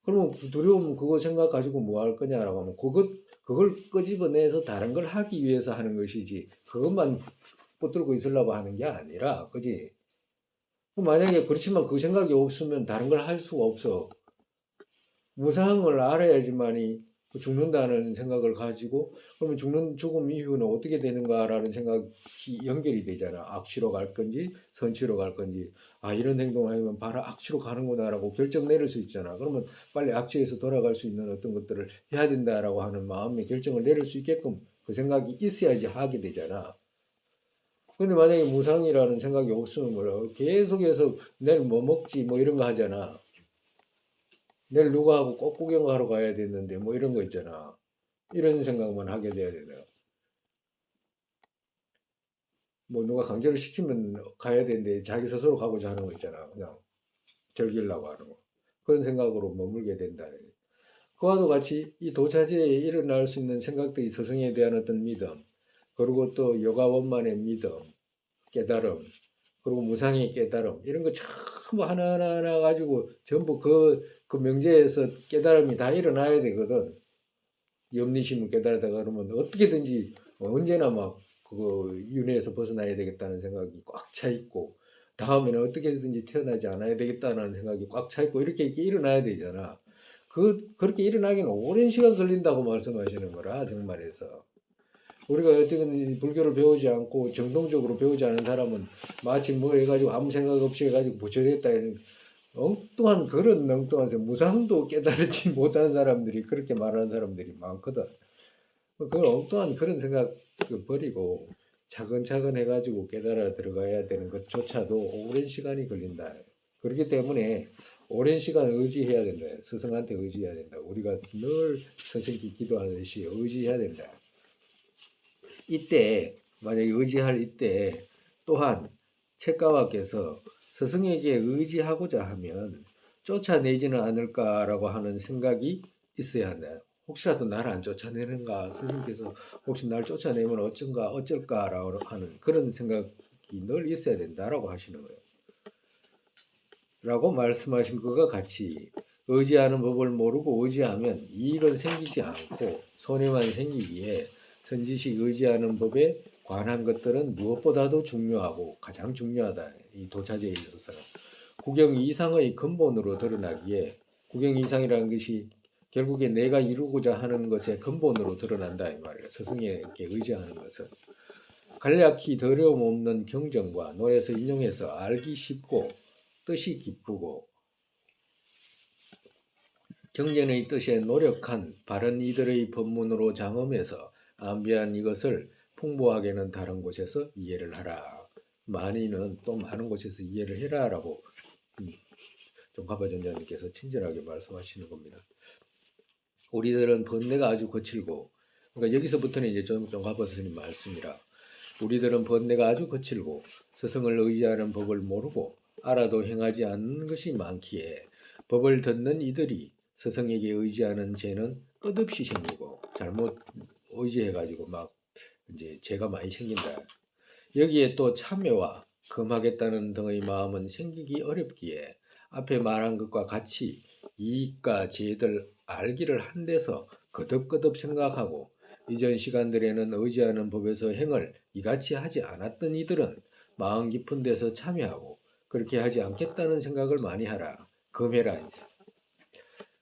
그러면 두려움 그거 생각 가지고 뭐 할 거냐라고 하면 그걸 끄집어내서 다른 걸 하기 위해서 하는 것이지 그것만 붙들고 있으려고 하는 게 아니라 그지? 만약에 그렇지만 그 생각이 없으면 다른 걸 할 수가 없어. 무상을 알아야지만이 죽는다는 생각을 가지고 그러면 죽음 이후는 어떻게 되는가라는 생각이 연결이 되잖아. 악취로 갈 건지 선취로 갈 건지 이런 행동을 하면 바로 악취로 가는구나라고 결정 내릴 수 있잖아. 그러면 빨리 악취에서 돌아갈 수 있는 어떤 것들을 해야 된다라고 하는 마음의 결정을 내릴 수 있게끔 그 생각이 있어야지 하게 되잖아. 근데 만약에 무상이라는 생각이 없으면 뭐라 계속해서 내일 뭐 먹지 뭐 이런 거 하잖아. 내일 누구하고 꽃 구경하러 가야 되는데 뭐 이런 거 있잖아. 이런 생각만 하게 돼야 되나. 뭐 누가 강제로 시키면 가야 되는데 자기 스스로 가고자 하는 거 있잖아. 그냥 즐기려고 하는 거. 그런 생각으로 머물게 된다. 그와도 같이 이 도차지에 일어날 수 있는 생각들이 스승에 대한 어떤 믿음, 그리고 또 여가원만의 믿음, 깨달음, 그리고 무상의 깨달음, 이런 거 전부 하나하나 가지고 전부 그 명제에서 깨달음이 다 일어나야 되거든. 염리심을 깨달다 그러면 어떻게든지 언제나 막 그거 윤회에서 벗어나야 되겠다는 생각이 꽉 차 있고, 다음에는 어떻게든지 태어나지 않아야 되겠다는 생각이 꽉 차 있고, 이렇게 일어나야 되잖아. 그렇게 일어나기는 오랜 시간 걸린다고 말씀하시는 거라, 정말에서. 우리가 어떻게든 불교를 배우지 않고 정통적으로 배우지 않은 사람은 마치 뭐 해가지고 아무 생각 없이 해가지고 부처됐다 이런 엉뚱한 그런 엉뚱한 무상도 깨달지 못한 사람들이 그렇게 말하는 사람들이 많거든. 그 엉뚱한 그런 생각 버리고 차근차근 해가지고 깨달아 들어가야 되는 것조차도 오랜 시간이 걸린다. 그렇기 때문에 오랜 시간 의지해야 된다. 스승한테 의지해야 된다. 우리가 늘 선생님께 기도하듯이 의지해야 된다. 이때 만약에 의지할 이때 또한 책가와께서 스승에게 의지하고자 하면 쫓아내지는 않을까라고 하는 생각이 있어야 한다. 혹시라도 나를 안 쫓아내는가, 스승께서 혹시 날 쫓아내면 어쩔까라고 하는 그런 생각이 늘 있어야 된다라고 하시는 거예요. 라고 말씀하신 것과 같이 의지하는 법을 모르고 의지하면 이익은 생기지 않고 손해만 생기기에 선지식 의지하는 법에 관한 것들은 무엇보다도 중요하고 가장 중요하다. 이 도차제에 있어서는 구경 이상의 근본으로 드러나기에, 구경 이상이라는 것이 결국에 내가 이루고자 하는 것의 근본으로 드러난다 이 말이에요. 스승에게 의지하는 것은 간략히 더러움 없는 경전과 노래에서 인용해서 알기 쉽고 뜻이 기쁘고 경전의 뜻에 노력한 바른 이들의 법문으로 장엄해서 암비한 이것을 풍부하게는 다른 곳에서 이해를 하라. 많이는 또 많은 곳에서 이해를 해라라고 종가파 전자님께서 친절하게 말씀하시는 겁니다. 우리들은 번뇌가 아주 거칠고, 그러니까 여기서부터는 이제 종가파 스님 말씀이라, 우리들은 번뇌가 아주 거칠고 스승을 의지하는 법을 모르고 알아도 행하지 않는 것이 많기에 법을 듣는 이들이 스승에게 의지하는 죄는 끝없이 생기고, 잘못 의지해가지고 막 이제 죄가 많이 생긴다. 여기에 또 참여와 금하겠다는 등의 마음은 생기기 어렵기에 앞에 말한 것과 같이 이익과 죄들 알기를 한 데서 거듭거듭 생각하고 이전 시간들에는 의지하는 법에서 행을 이같이 하지 않았던 이들은 마음 깊은 데서 참여하고 그렇게 하지 않겠다는 생각을 많이 하라. 금해라.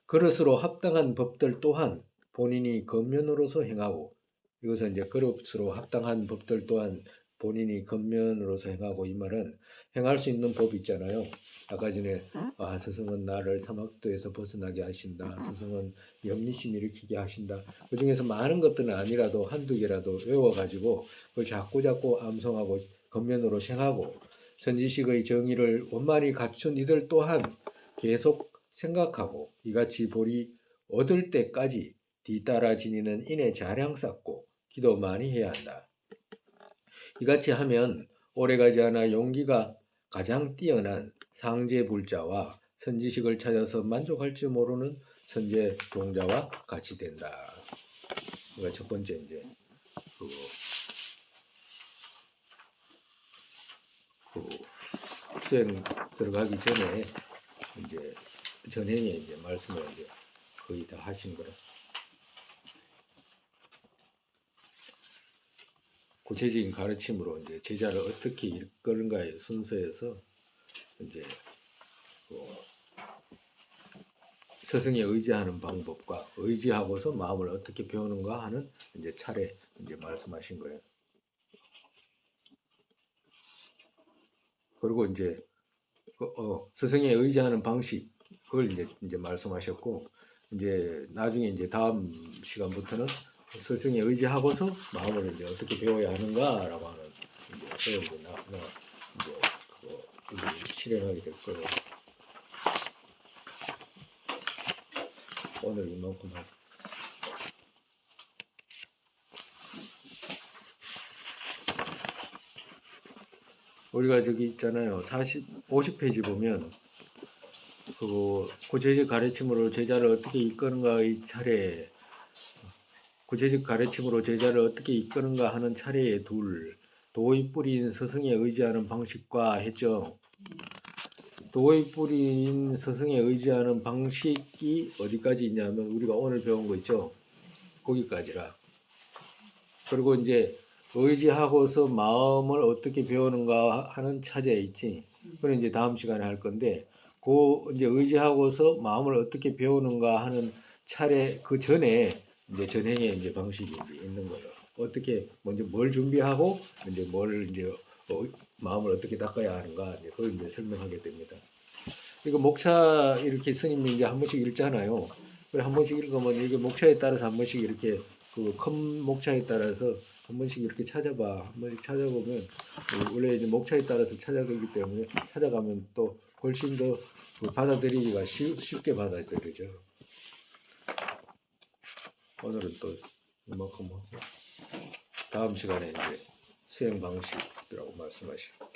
그릇으로 합당한 법들 또한 본인이 겉면으로서 행하고, 이것은 이제 그릇으로 합당한 법들 또한 본인이 겉면으로서 행하고, 이 말은 행할 수 있는 법 있잖아요. 아까 전에 스승은 나를 사막도에서 벗어나게 하신다. 스승은 염리심 일으키게 하신다. 그 중에서 많은 것들은 아니라도 한두 개라도 외워가지고 그걸 자꾸자꾸 암송하고 겉면으로 행하고 선지식의 정의를 원만히 갖춘 이들 또한 계속 생각하고 이같이 볼이 얻을 때까지 뒤따라 지니는 인에 자량 쌓고 기도 많이 해야 한다. 이같이 하면 오래가지 않아 용기가 가장 뛰어난 상제불자와 선지식을 찾아서 만족할 줄 모르는 선제 동자와 같이 된다. 그러니까 첫 번째 이제 수행 들어가기 전에 이제 전행에 이제 말씀을 이제 거의 다 하신 거라. 구체적인 가르침으로 이제 제자를 어떻게 이끌는가의 순서에서 이제 스승에 의지하는 방법과 의지하고서 마음을 어떻게 배우는가 하는 이제 차례 이제 말씀하신 거예요. 그리고 이제 스승에 의지하는 방식 그걸 이제 말씀하셨고, 이제 나중에 이제 다음 시간부터는 스승에 의지하고서 마음을 이제 어떻게 배워야 하는가라고 하는 이제 이제 이제 그거 이제 실행하게 될 거예요. 오늘 이만큼 하고. 우리가 저기 있잖아요. 50페이지 보면 그 구체적 가르침으로 제자를 어떻게 이끄는가의 차례, 구체적 가르침으로 제자를 어떻게 이끄는가 하는 차례의 둘, 도의 뿌리인 스승에 의지하는 방식과 했죠. 도의 뿌리인 스승에 의지하는 방식이 어디까지 있냐면 우리가 오늘 배운 거 있죠. 거기까지라. 그리고 이제 의지하고서 마음을 어떻게 배우는가 하는 차제 있지. 그건 이제 다음 시간에 할 건데, 그 이제 의지하고서 마음을 어떻게 배우는가 하는 차례 그 전에 이제 전행의 이제 방식이 이제 있는 거예요. 어떻게 먼저 뭘 준비하고 이제 뭘 이제 마음을 어떻게 닦아야 하는가 이제 그걸 이제 설명하게 됩니다. 이거 목차 이렇게 스님이 이제 한 번씩 읽잖아요. 그래 한 번씩 읽으면 이게 목차에 따라서 한 번씩 이렇게 그 큰 목차에 따라서 한 번씩 이렇게 찾아봐. 한 번씩 찾아보면 원래 이제 목차에 따라서 찾아가기 때문에 찾아가면 또 훨씬 더 그 받아들이기가 쉽게 받아들이죠. 오늘은 또 이만큼 하고 다음 시간에 이제 수행 방식이라고 말씀하시고.